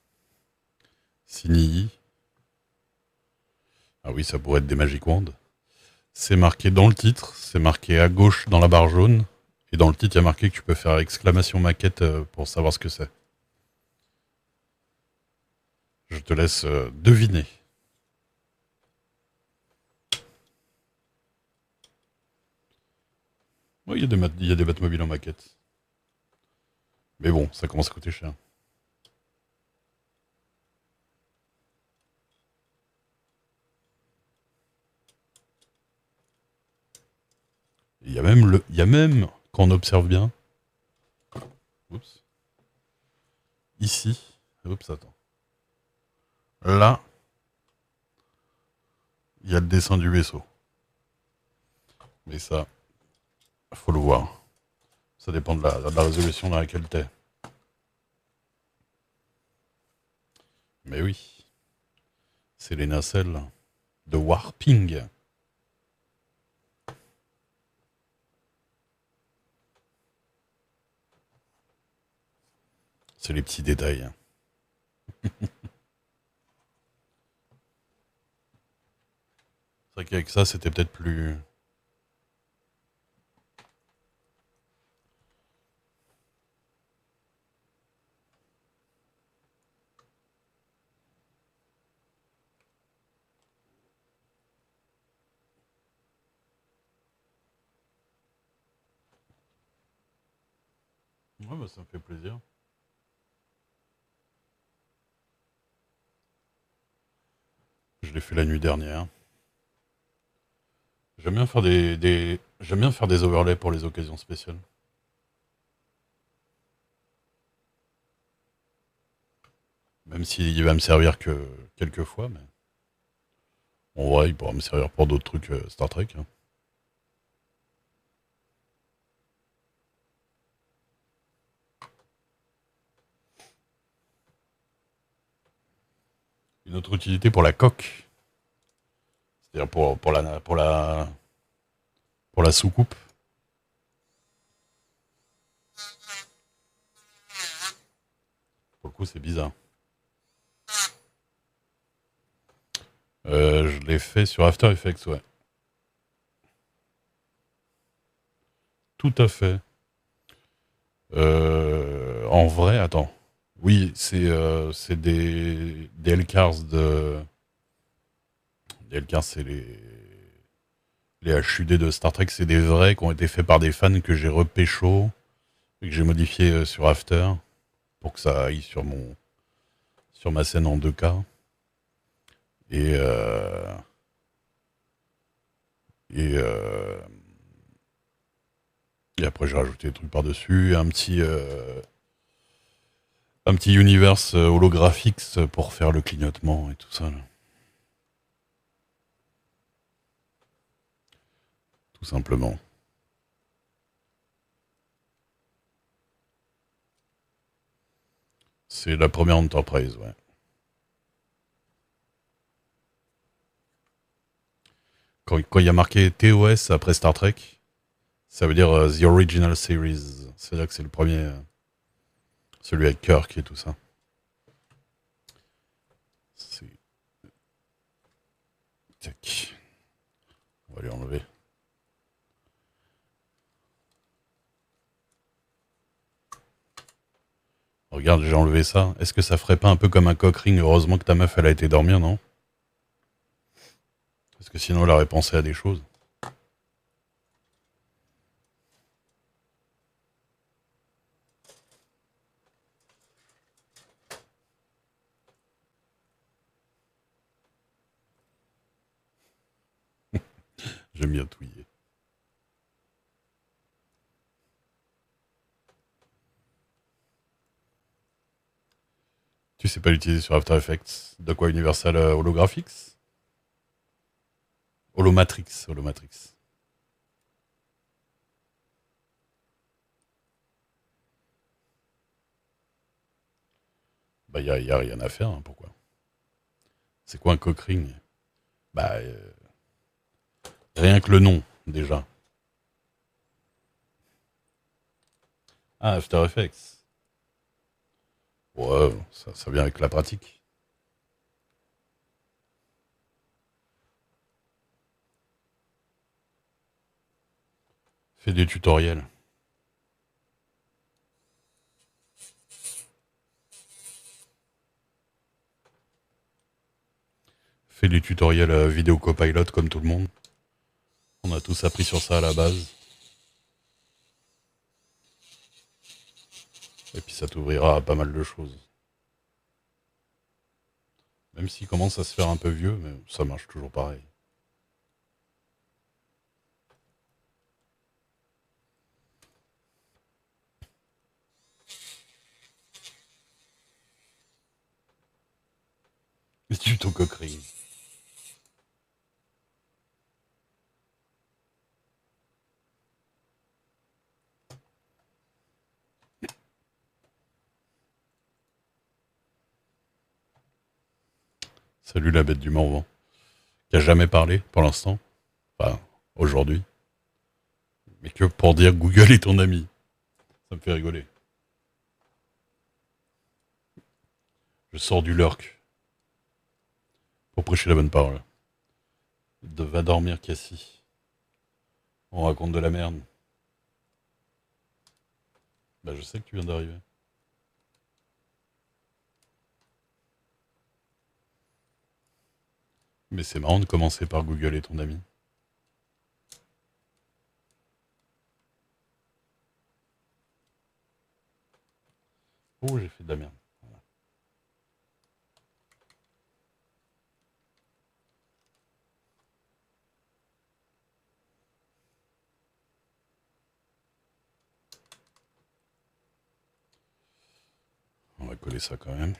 Sinii, ah oui, ça pourrait être des Magic Wand. C'est marqué dans le titre, c'est marqué à gauche dans la barre jaune, et dans le titre, il y a marqué que tu peux faire exclamation maquette pour savoir ce que c'est. Je te laisse deviner. Oui, il y a des Batmobiles en maquette. Mais bon, ça commence à coûter cher. Il y a même, quand on observe bien, oups, ici, oups, attends. Là, il y a le dessin du vaisseau. Mais ça, faut le voir. Ça dépend de la résolution dans laquelle t'es. Mais oui, c'est les nacelles de Warping. C'est les petits détails. C'est vrai qu'avec ça, c'était peut-être plus... Ouais, bah ça me fait plaisir. Je l'ai fait la nuit dernière. J'aime bien faire J'aime bien faire des overlays pour les occasions spéciales. Même s'il va me servir que quelques fois, mais... En vrai, il pourra me servir pour d'autres trucs Star Trek. Hein. Une autre utilité pour la coque, c'est-à-dire pour la soucoupe. Pour le coup, c'est bizarre. Je l'ai fait sur After Effects, ouais. Tout à fait. En vrai, attends. Oui, c'est des L-Cars des L-Cars, c'est les HUD de Star Trek, c'est des vrais qui ont été faits par des fans que j'ai repécho et que j'ai modifié sur After pour que ça aille sur ma scène en 2K. Et, et, euh, et après, j'ai rajouté des trucs par-dessus, un petit univers holographique pour faire le clignotement et tout ça. Là. Tout simplement. C'est la première Enterprise, ouais. Quand il y a marqué TOS après Star Trek, ça veut dire The Original Series. C'est là que c'est le premier, celui avec Kirk et tout ça. C'est... Tac. On va lui enlever. Regarde, j'ai enlevé ça. Est-ce que ça ferait pas un peu comme un cock ring? Heureusement que ta meuf, elle a été dormir, non? Parce que sinon, elle aurait pensé à des choses. J'aime bien touiller. Tu sais pas l'utiliser sur After Effects. De quoi Universal Holographics? Holomatrix. Bah, y a rien à faire, hein, pourquoi? C'est quoi un cock ring? Bah, rien que le nom, déjà. Ah, After Effects. Ouais, ça vient avec la pratique. Fais des tutoriels. Fais des tutoriels vidéo copilot comme tout le monde. On a tous appris sur ça à la base. Et puis ça t'ouvrira à pas mal de choses. Même s'il commence à se faire un peu vieux, mais ça marche toujours pareil. Les tutos coquerie. Salut la bête du Morvan. Qui a jamais parlé pour l'instant. Enfin, aujourd'hui. Mais que pour dire Google est ton ami. Ça me fait rigoler. Je sors du lurk. Pour prêcher la bonne parole. De va dormir Cassie. On raconte de la merde. Bah je sais que tu viens d'arriver. Mais c'est marrant de commencer par Google est ton ami. Oh, j'ai fait de la merde. Voilà. On va coller ça quand même.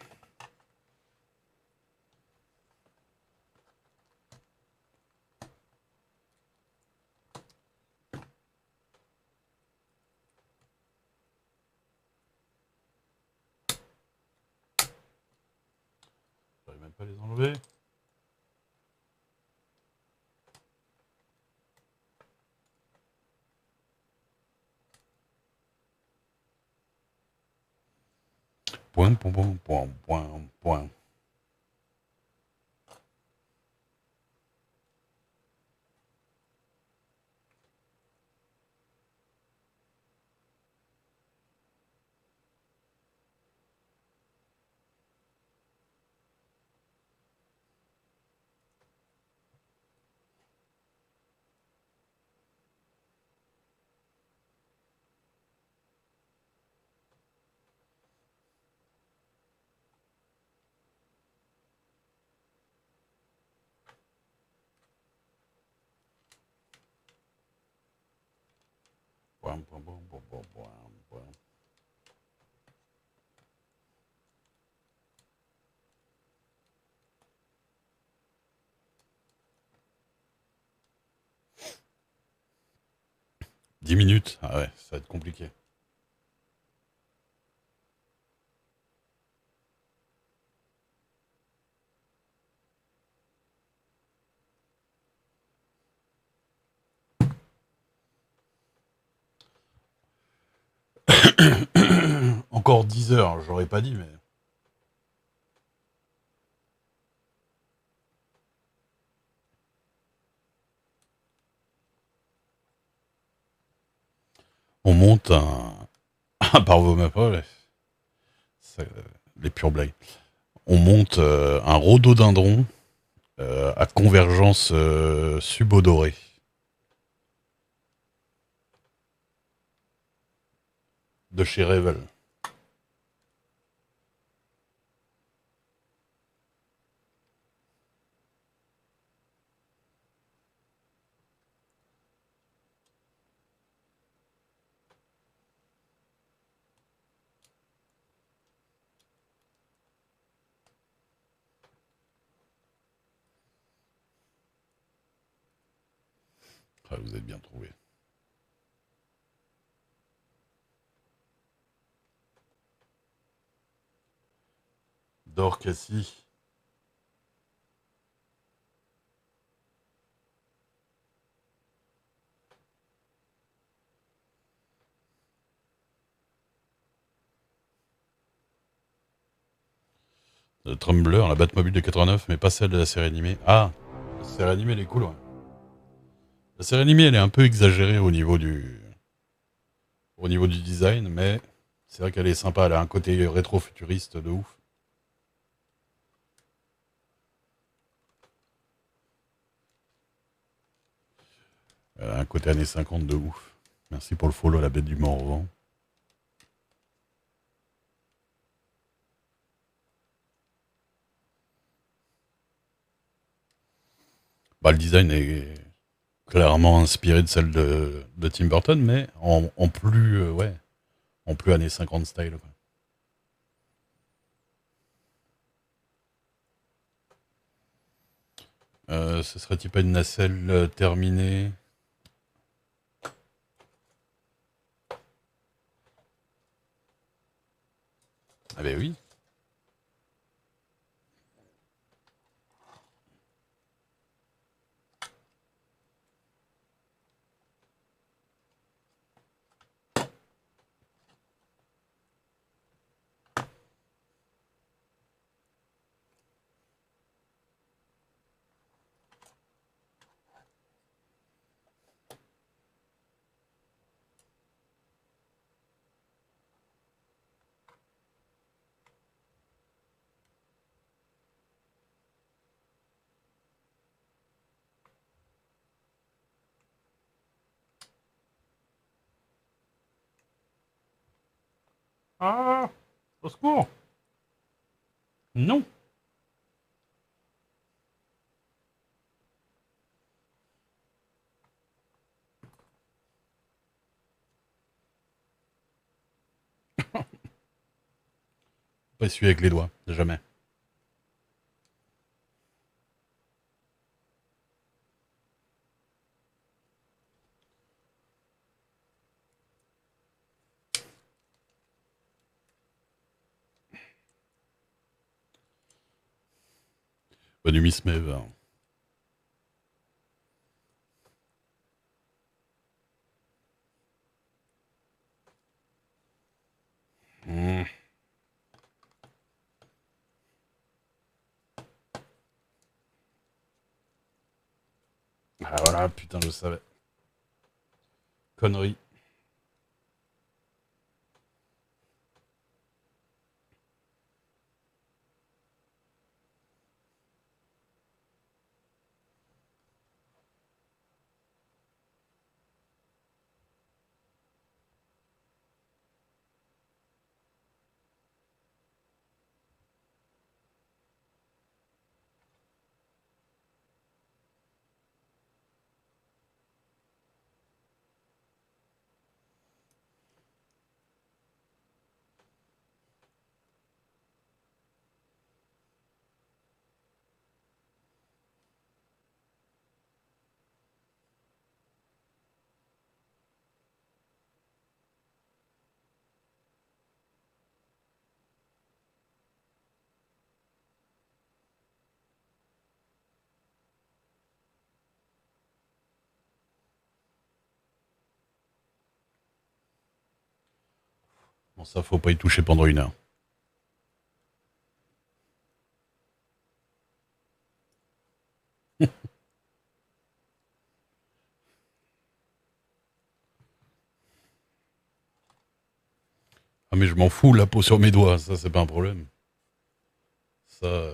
J'arrive même pas à les enlever. Point, point, point, point, point, point. Point, point, point, point, point, point, point. Dix minutes. Ah ouais, ça va être compliqué. Encore 10 heures, j'aurais pas dit, mais. On monte un. Ah, par vos maps, ouais. Les pures blagues. On monte un rhododendron à convergence subodorée. De chez Revel. Ah, vous êtes bien trouvé. Dors, Cassie. Trumbler, la Batmobile de 89, mais pas celle de la série animée. Ah, la série animée, elle est cool, ouais. La série animée, elle est un peu exagérée au niveau du design, mais c'est vrai qu'elle est sympa. Elle a un côté rétro-futuriste de ouf. Elle a un côté années 50 de ouf. Merci pour le follow, la bête du mort au vent. Bah, le design est clairement inspiré de celle de Tim Burton, mais en plus, ouais, en plus années 50 style, quoi. Ce serait-il pas une nacelle terminée? Ah ben oui. Ah, au secours. Non. Pas essuyer avec les doigts, jamais. Bonne nuit, Miss Mev. Hmm. Ah voilà, putain, je savais. Connerie. Bon, ça, faut pas y toucher pendant une heure. Ah, mais je m'en fous, la peau sur mes doigts, ça, c'est pas un problème. Ça,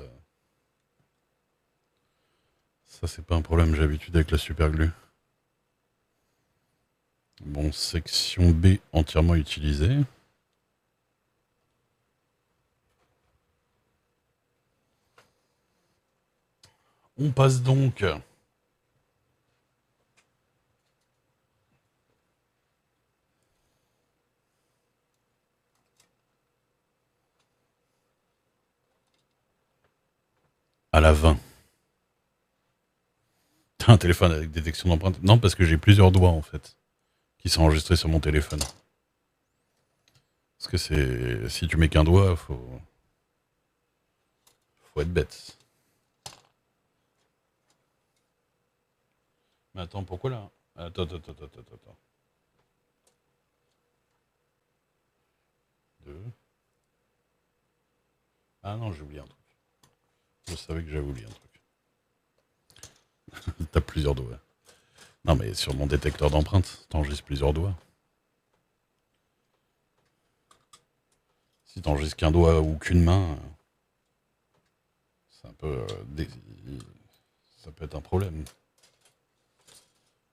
ça c'est pas un problème, j'ai l'habitude avec la super glue. Bon, section B entièrement utilisée. On passe donc à la 20. Un téléphone avec détection d'empreinte. Non, parce que j'ai plusieurs doigts, en fait, qui sont enregistrés sur mon téléphone. Parce que c'est... Si tu mets qu'un doigt, faut être bête. Mais attends, pourquoi là? Attends. Deux. Ah non, j'ai oublié un truc. Je savais que j'avais oublié un truc. T'as plusieurs doigts. Non, mais sur mon détecteur d'empreintes, t'enregistres plusieurs doigts. Si t'enregistres qu'un doigt ou qu'une main, c'est un peu. Ça peut être un problème.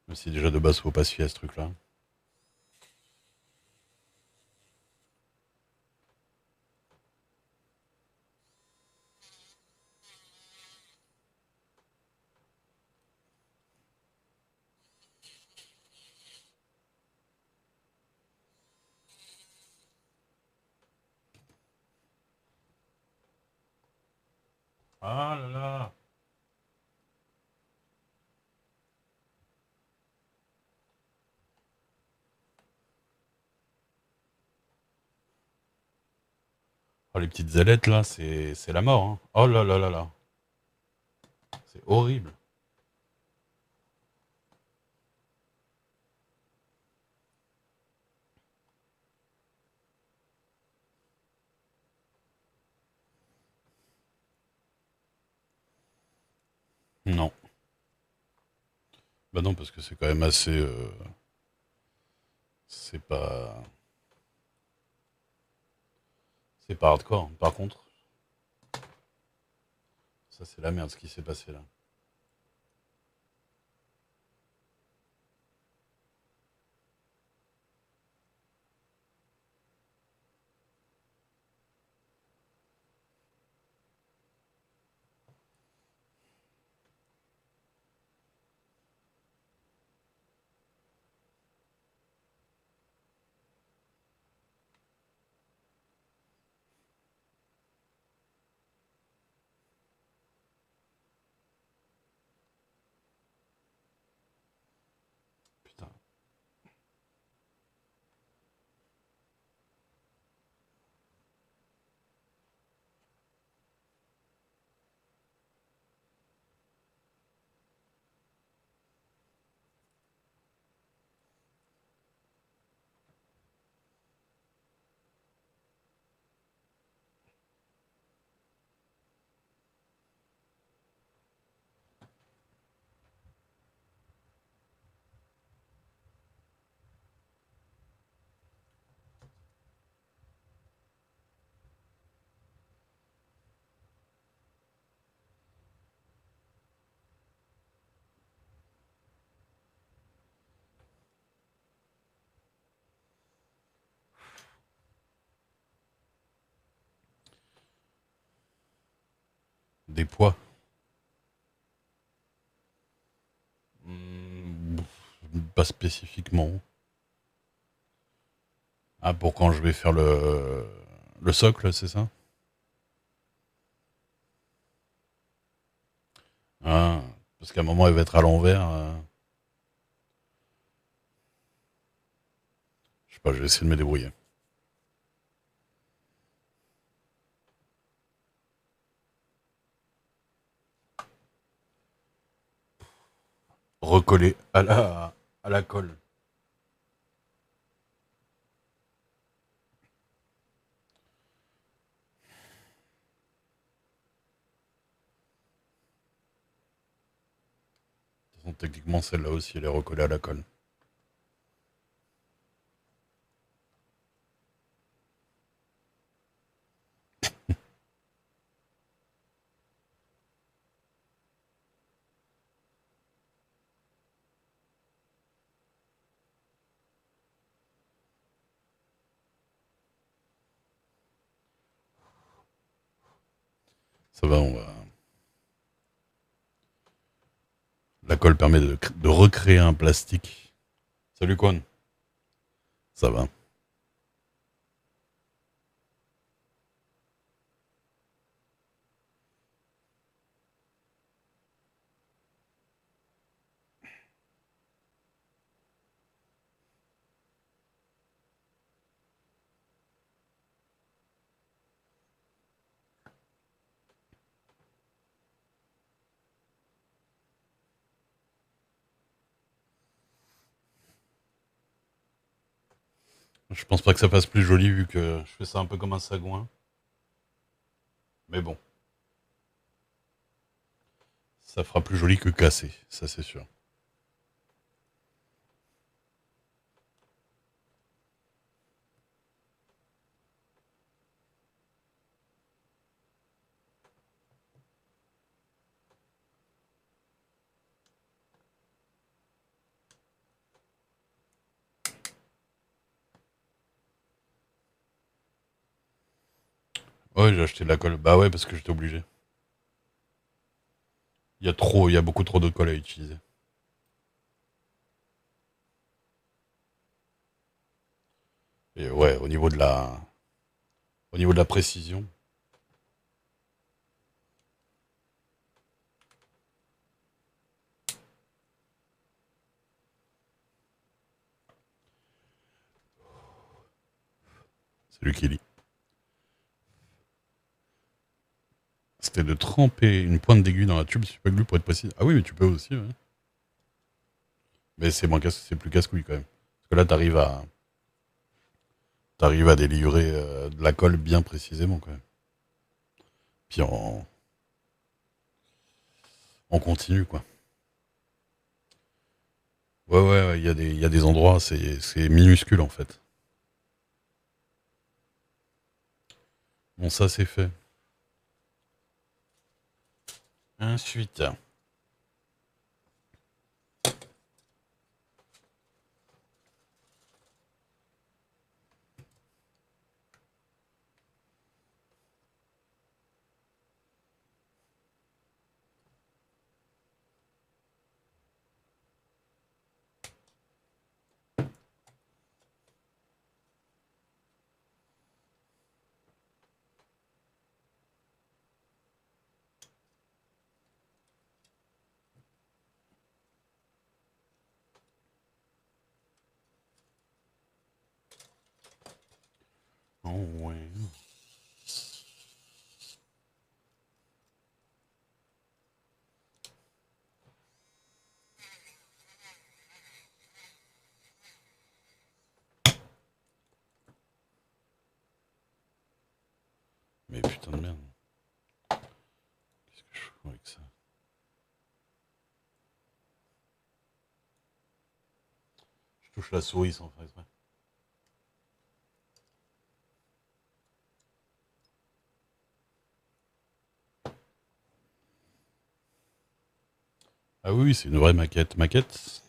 Même si déjà de base, faut pas se fier à ce truc-là. Ah là là. Oh, les petites ailettes là, c'est la mort. Hein. Oh là là là là. C'est horrible. Non. Bah non, parce que c'est quand même assez. C'est pas. C'est pas hardcore. Par contre, ça c'est la merde ce qui s'est passé là. Putain. Des poids. Hmm, pas spécifiquement. Ah, pour quand je vais faire le socle, c'est ça? Ah, parce qu'à un moment, elle va être à l'envers. Je sais pas, je vais essayer de me débrouiller. Recoller à la colle. De toute façon, techniquement, celle-là aussi, elle est recollée à la colle. Ça va, on va. La colle permet de recréer un plastique. Salut, Quan. Ça va. Je pense pas que ça fasse plus joli vu que je fais ça un peu comme un sagouin. Mais bon. Ça fera plus joli que cassé, ça c'est sûr. Ouais, j'ai acheté de la colle. Bah ouais, parce que j'étais obligé. Il y a beaucoup trop de colle à utiliser. Et ouais, au niveau de la précision, c'est lui qui lit. C'était de tremper une pointe d'aiguille dans la tube super glue pour être précis. Ah oui, mais tu peux aussi, ouais. Mais c'est plus casse-couille quand même. Parce que là, t'arrives à délivrer de la colle bien précisément quand même. Puis en continu, quoi. Ouais, ouais, ouais, il y a des endroits, c'est minuscule en fait. Bon, ça c'est fait. Ensuite, oh ouais. Mais putain de merde. Qu'est-ce que je fous avec ça? Je touche la souris sans faire exprès. Ah oui, oui, c'est une vraie maquette. Maquette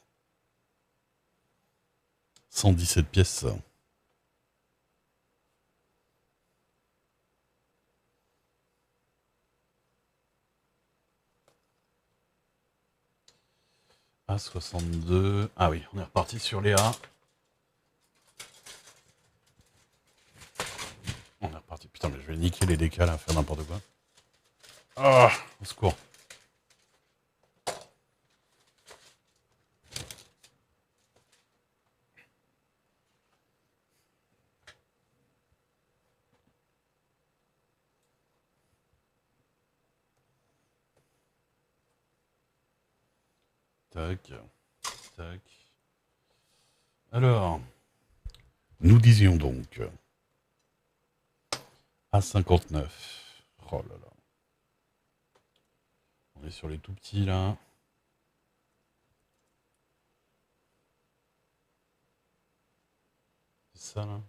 117 pièces. A62. Ah oui, on est reparti sur les A. On est reparti. Putain, mais je vais niquer les décals à faire n'importe quoi. Ah, au secours. Tac, tac. Alors, nous disions donc A59. Oh là là. On est sur les tout petits là. C'est ça là.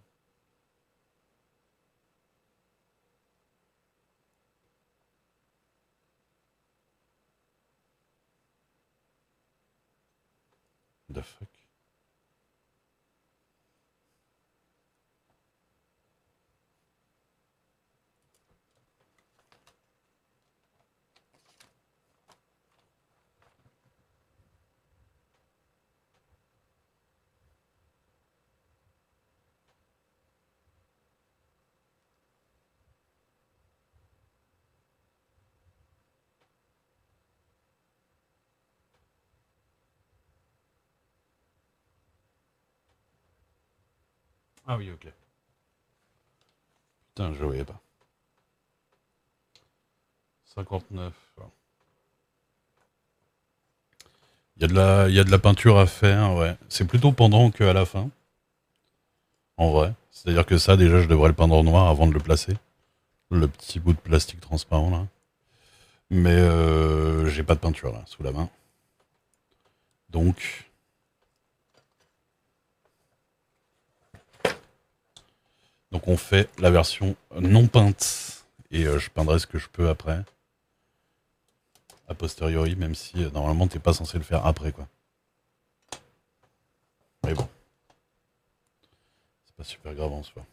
The fuck. Ah oui, ok. Putain, je voyais pas. 59. Il y a de la peinture à faire, ouais. C'est plutôt pendant qu'à la fin, en vrai. C'est-à-dire que ça, déjà, je devrais le peindre en noir avant de le placer. Le petit bout de plastique transparent, là. Mais j'ai pas de peinture là, sous la main. Donc, donc on fait la version non peinte. Et je peindrai ce que je peux après, a posteriori, même si normalement t'es pas censé le faire après quoi. Mais bon, c'est pas super grave en soi.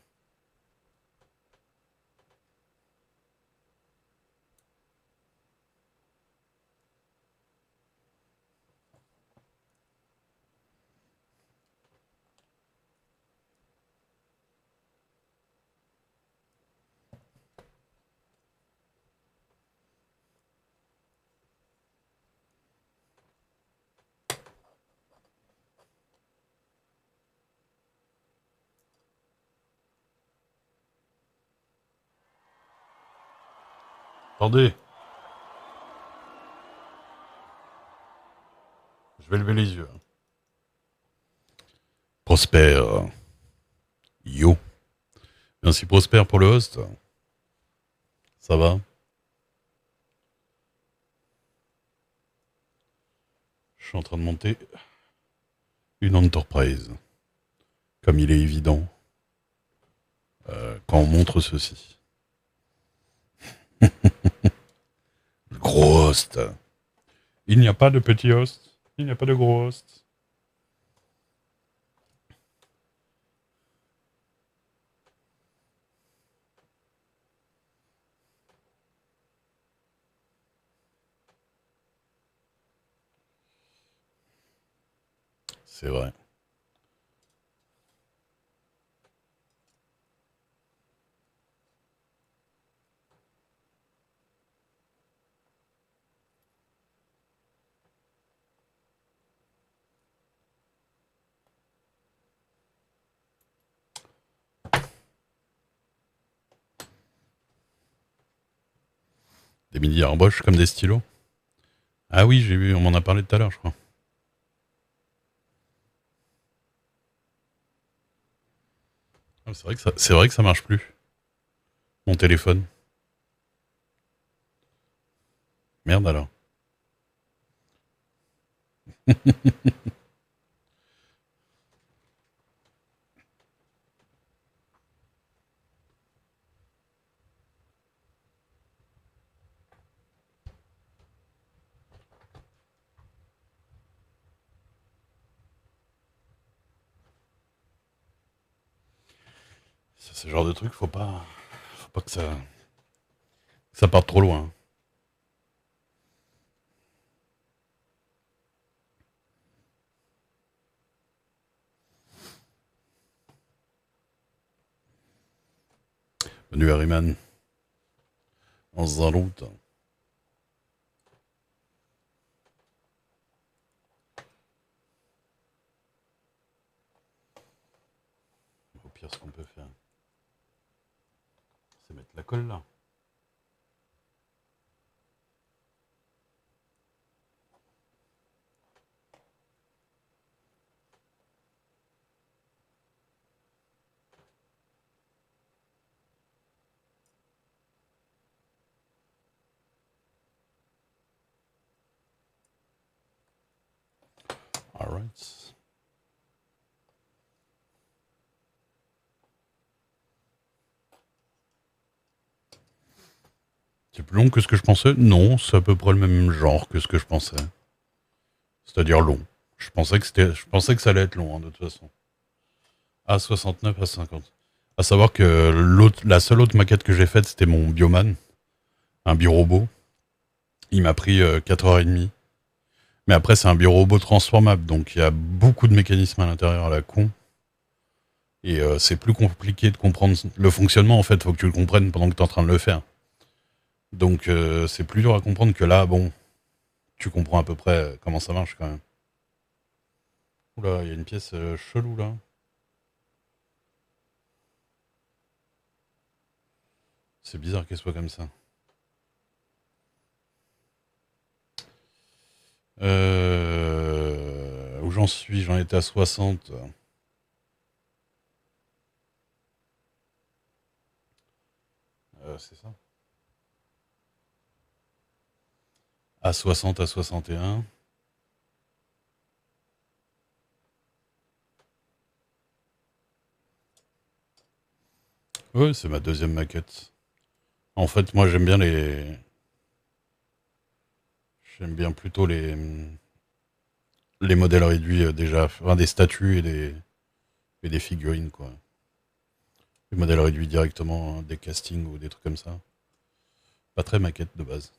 Attendez, je vais lever les yeux. Prosper. Yo. Merci Prosper pour le host. Ça va? Je suis en train de monter une enterprise. Comme il est évident quand on montre ceci. Le gros host. Il n'y a pas de petit host. Il n'y a pas de gros host. C'est vrai. Des mini arboches comme des stylos. Ah oui, j'ai vu, on m'en a parlé tout à l'heure, je crois. Ah, c'est vrai que ça marche plus. Mon téléphone. Merde alors. C'est ce genre de truc, faut pas que ça parte trop loin. Manu Harriman, en faisant route. Au pire, ce qu'on peut faire, c'est mettre la colle là. Alright. C'est plus long que ce que je pensais? Non, c'est à peu près le même genre que ce que je pensais. C'est-à-dire long. Je pensais que ça allait être long, hein, de toute façon. A69 à 50. À savoir que la seule autre maquette que j'ai faite, c'était mon Bioman, un biorobot. Il m'a pris 4h30. Mais après, c'est un biorobot transformable, donc il y a beaucoup de mécanismes à l'intérieur à la con. Et c'est plus compliqué de comprendre le fonctionnement, en fait. Faut que tu le comprennes pendant que tu es en train de le faire. Donc c'est plus dur à comprendre que là, bon, tu comprends à peu près comment ça marche quand même. Oula, il y a une pièce chelou là. C'est bizarre qu'elle soit comme ça. Où j'en suis? J'en étais à 60. C'est ça. A60, A61. Ouais, c'est ma deuxième maquette. En fait, moi, j'aime bien les. J'aime bien plutôt les modèles réduits déjà. Enfin, des statues et des figurines, quoi. Les modèles réduits directement, hein, des castings ou des trucs comme ça. Pas très maquette de base.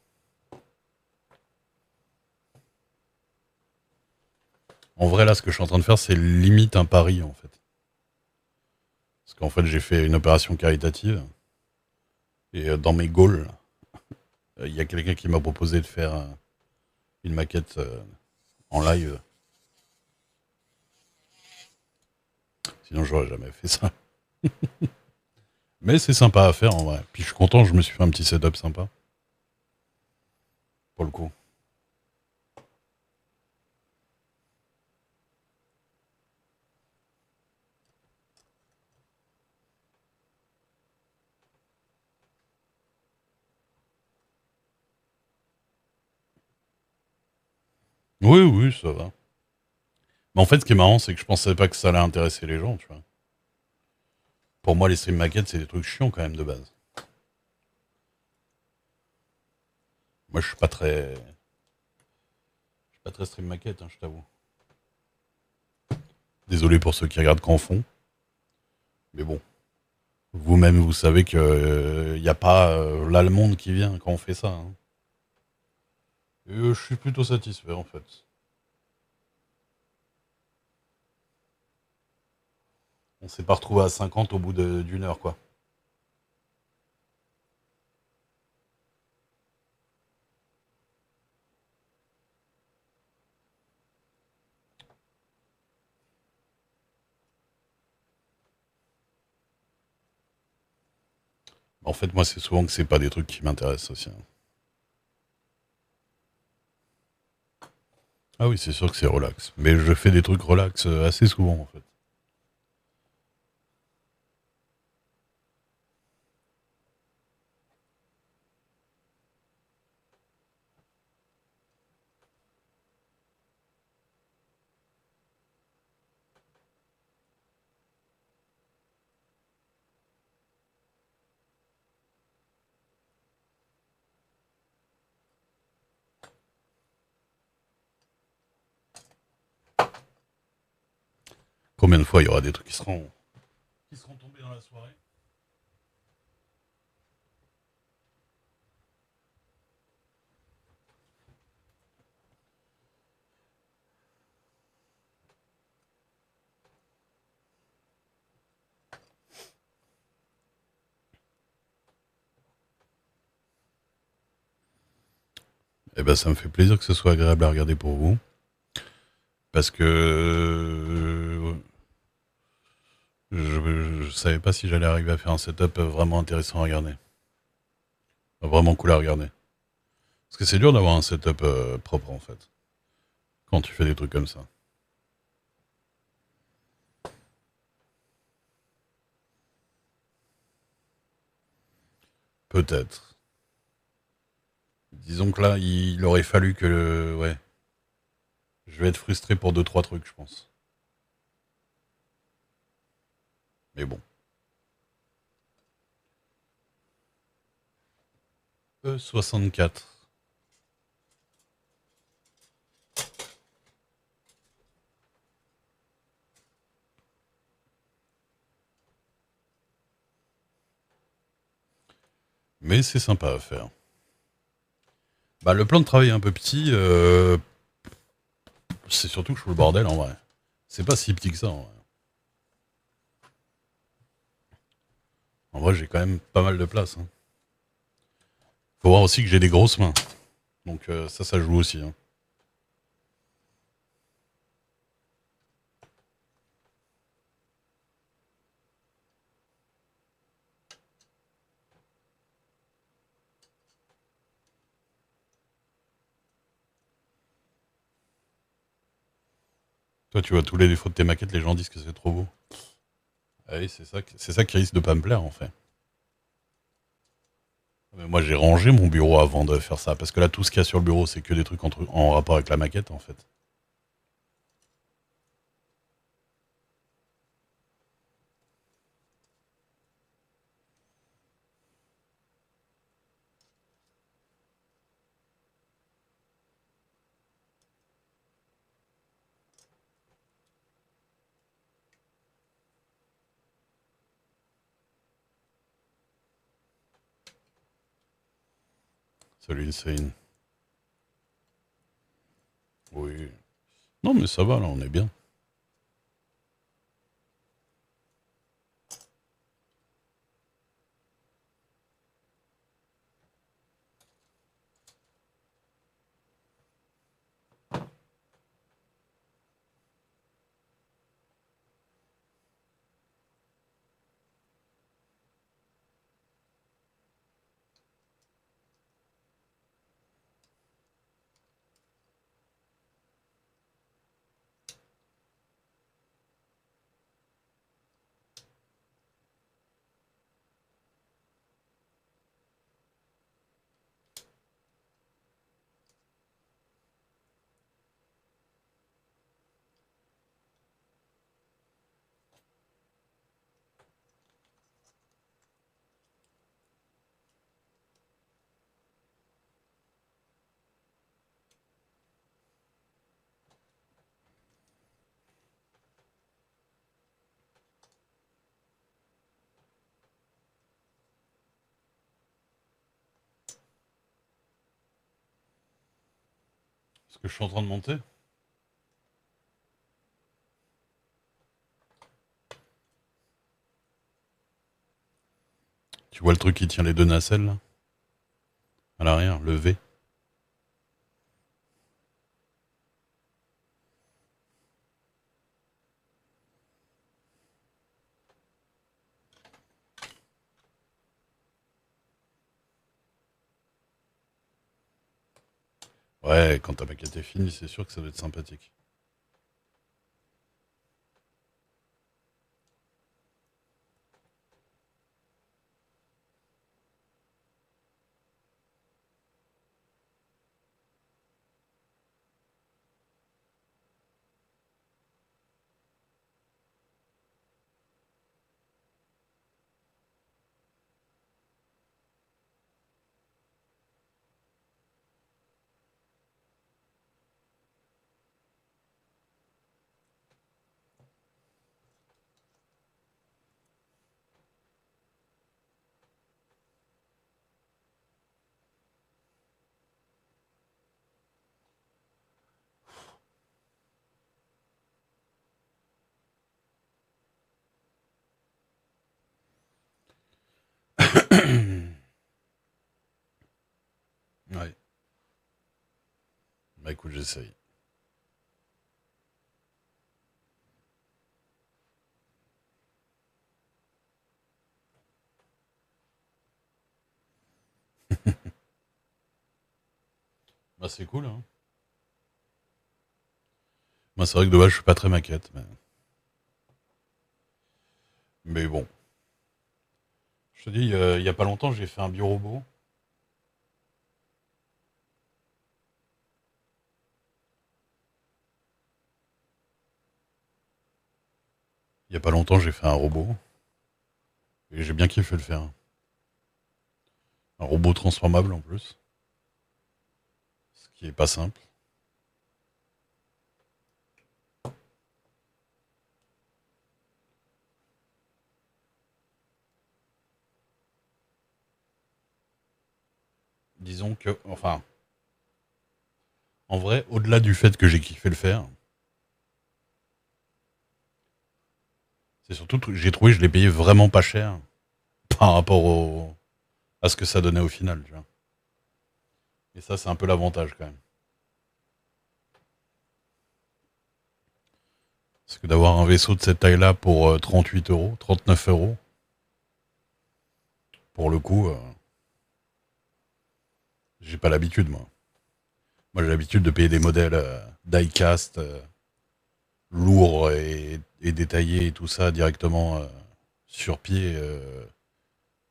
En vrai, là, ce que je suis en train de faire, c'est limite un pari, en fait. Parce qu'en fait, j'ai fait une opération caritative. Et dans mes goals, il y a quelqu'un qui m'a proposé de faire une maquette en live. Sinon, j'aurais jamais fait ça. Mais c'est sympa à faire, en vrai. Puis je suis content, je me suis fait un petit setup sympa. Pour le coup. Oui, oui, ça va. Mais en fait, ce qui est marrant, c'est que je pensais pas que ça allait intéresser les gens, tu vois. Pour moi, les stream maquettes, c'est des trucs chiants quand même de base. Moi, je suis pas très stream maquette, hein, je t'avoue. Désolé pour ceux qui regardent qu'en fond. Mais bon, vous-même, vous savez que y a pas là le monde qui vient quand on fait ça, hein. Et je suis plutôt satisfait, en fait. On s'est pas retrouvé à 50 au bout d'une heure, quoi. En fait, moi, c'est souvent que c'est pas des trucs qui m'intéressent aussi, hein. Ah oui, c'est sûr que c'est relax. Mais je fais des trucs relax assez souvent, en fait. Combien de fois il y aura des trucs qui seront tombés dans la soirée? Eh ben, ça me fait plaisir que ce soit agréable à regarder pour vous. Parce que je savais pas si j'allais arriver à faire un setup vraiment intéressant à regarder. Vraiment cool à regarder. Parce que c'est dur d'avoir un setup propre, en fait. Quand tu fais des trucs comme ça. Peut-être. Disons que là, il aurait fallu que. Ouais. Je vais être frustré pour deux trois trucs, je pense. Mais bon. E64. Mais c'est sympa à faire. Bah, le plan de travail est un peu petit. C'est surtout que je fous le bordel en vrai. C'est pas si petit que ça en vrai. En vrai, j'ai quand même pas mal de place, hein. Faut voir aussi que j'ai des grosses mains. Donc ça joue aussi, hein. Toi, tu vois tous les défauts de tes maquettes, les gens disent que c'est trop beau. Ah oui, c'est ça qui risque de pas me plaire en fait. Moi, j'ai rangé mon bureau avant de faire ça, parce que là, tout ce qu'il y a sur le bureau, c'est que des trucs en rapport avec la maquette, en fait. Salut Insane. Oui. Non, mais ça va, là, on est bien. Est-ce que je suis en train de monter? Tu vois le truc qui tient les deux nacelles, là? À l'arrière, le V. Ouais, quand ta maquette est finie, c'est sûr que ça doit être sympathique. Ouais. Bah écoute, j'essaye. Bah c'est cool, hein. Moi, c'est vrai que de base, je suis pas très maquette, mais bon. Je te dis, il y a pas longtemps, j'ai fait un biorobot. Il y a pas longtemps, j'ai fait un robot. Et j'ai bien kiffé le faire. Un robot transformable en plus. Ce qui est pas simple. Disons que, enfin, en vrai, au-delà du fait que j'ai kiffé le faire, c'est surtout que j'ai trouvé que je l'ai payé vraiment pas cher par rapport à ce que ça donnait au final, tu vois. Et ça, c'est un peu l'avantage quand même. Parce que d'avoir un vaisseau de cette taille-là pour 38 euros, 39 euros, pour le coup, j'ai pas l'habitude, moi. Moi, j'ai l'habitude de payer des modèles die-cast, lourds et détaillés et tout ça directement sur pied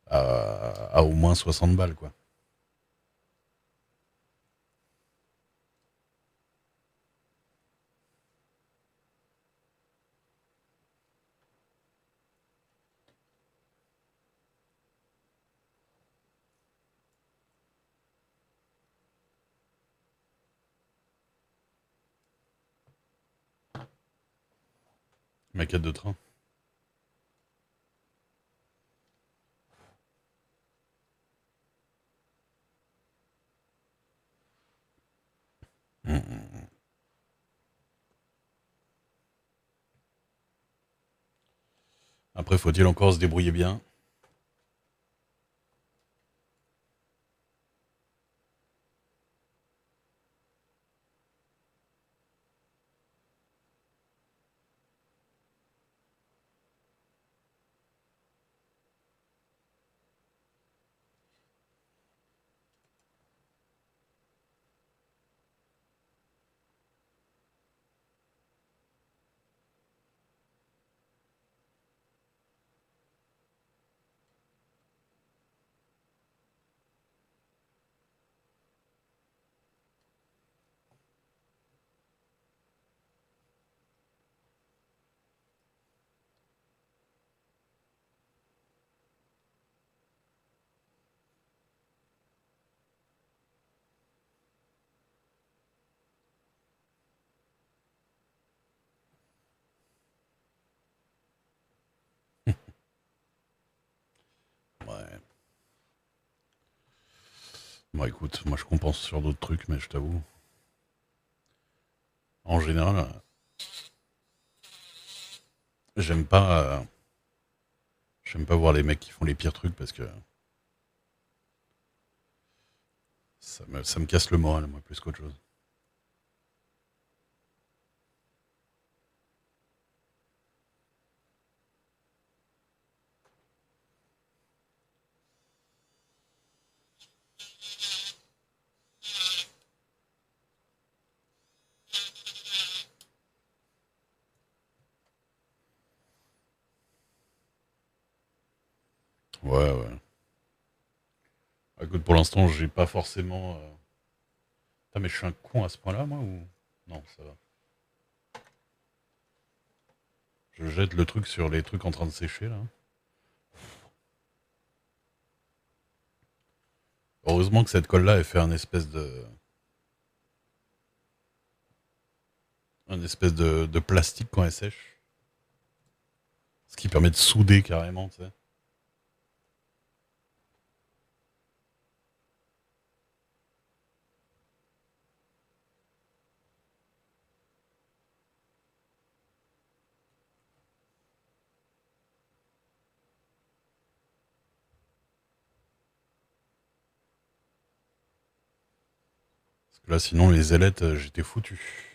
à au moins 60 balles, quoi. Maquette de train. Mm. Après, faut-il encore se débrouiller bien? Ouais. Bon, écoute, moi je compense sur d'autres trucs, mais je t'avoue. En général, j'aime pas, j'aime pas voir les mecs qui font les pires trucs parce que ça me casse le moral, moi, plus qu'autre chose. Ouais, ouais. Écoute, pour l'instant, j'ai pas forcément. Putain, mais je suis un con à ce point-là, moi, ou. Non, ça va. Je jette le truc sur les trucs en train de sécher, là. Heureusement que cette colle-là, elle fait un espèce de plastique quand elle sèche. Ce qui permet de souder carrément, tu sais. Parce que là, sinon, les ailettes, j'étais foutu.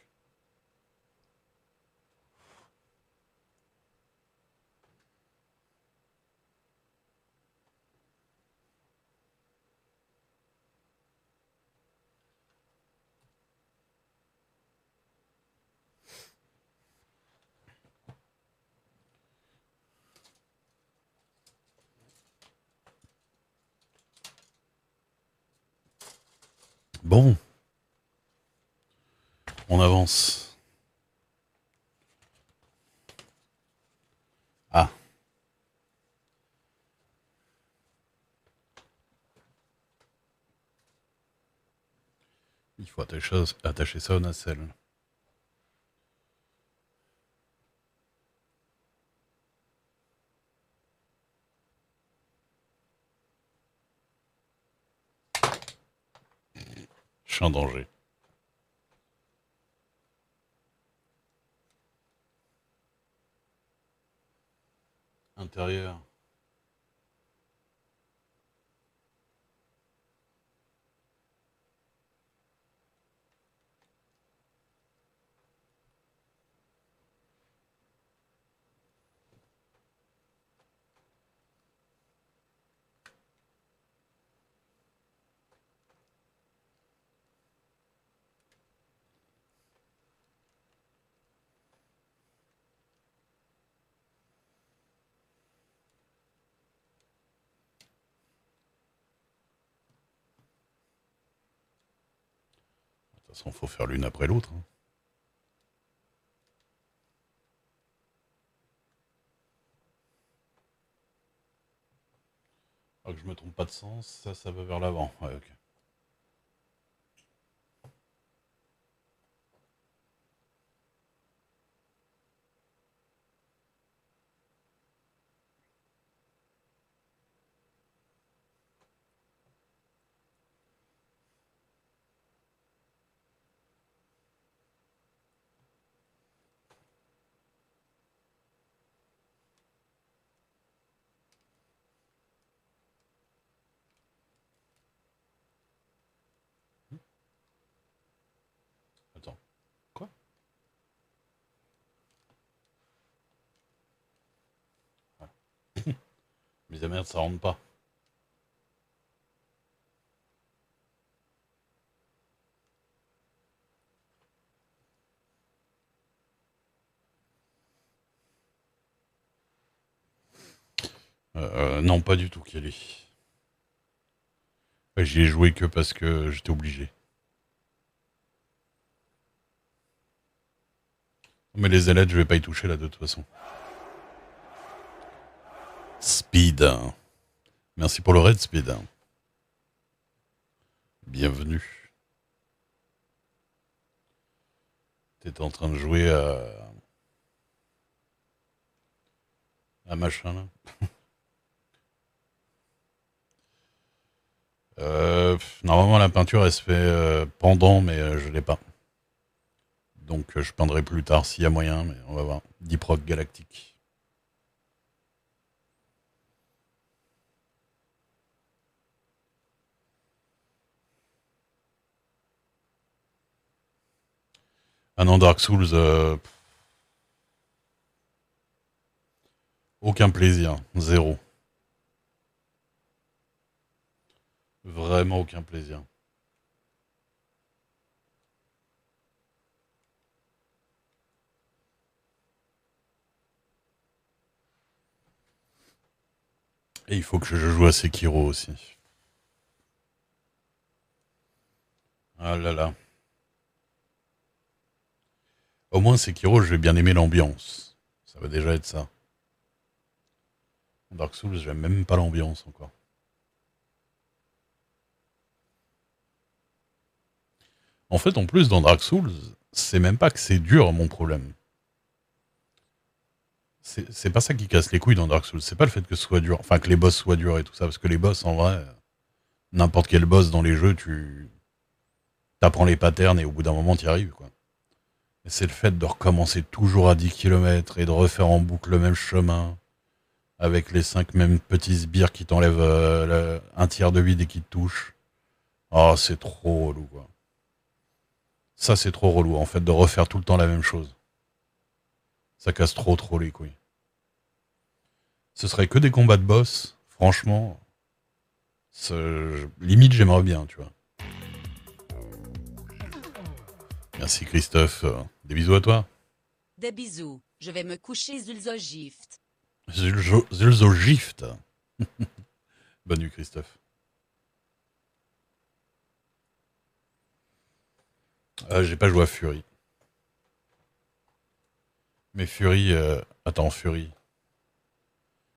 Bon, on avance. Ah, il faut attacher ça au nacelle. Je suis en danger. Intérieur. De toute façon, faut faire l'une après l'autre, hein. Ah, que je me trompe pas de sens, ça va vers l'avant. Ouais, ok. Mais la merde, ça rentre pas. Non, pas du tout, Kelly. J'y ai joué que parce que j'étais obligé. Mais les ailettes, je vais pas y toucher là de toute façon. Speed. Merci pour le raid, Speed. Bienvenue. T'étais en train de jouer à machin là. Normalement, la peinture, elle se fait pendant, mais je l'ai pas. Donc, je peindrai plus tard s'il y a moyen, mais on va voir. Deep Rock Galactique. Ah non, Dark Souls, aucun plaisir. Zéro. Vraiment aucun plaisir. Et il faut que je joue à Sekiro aussi. Ah là là. Au moins, Sekiro, je vais bien aimer l'ambiance. Ça va déjà être ça. Dark Souls, j'aime même pas l'ambiance encore. En fait, en plus, dans Dark Souls, c'est même pas que c'est dur, mon problème. C'est pas ça qui casse les couilles dans Dark Souls. C'est pas le fait que ce soit dur. Enfin, que les boss soient durs et tout ça. Parce que les boss, en vrai, n'importe quel boss dans les jeux, tu t'apprends les patterns et au bout d'un moment, t'y arrives, quoi. Et c'est le fait de recommencer toujours à 10 km et de refaire en boucle le même chemin avec les 5 mêmes petits sbires qui t'enlèvent un tiers de vie dès qu'ils te touchent. Oh, c'est trop relou, quoi. Ça, c'est trop relou, en fait, de refaire tout le temps la même chose. Ça casse trop les couilles. Ce serait que des combats de boss, franchement. Limite, j'aimerais bien, tu vois. Merci Christophe. Des bisous à toi. Des bisous. Je vais me coucher Zulzogift. Zulzogift. Bonne nuit Christophe. J'ai pas joué à Fury. Mais Fury... attends, Fury.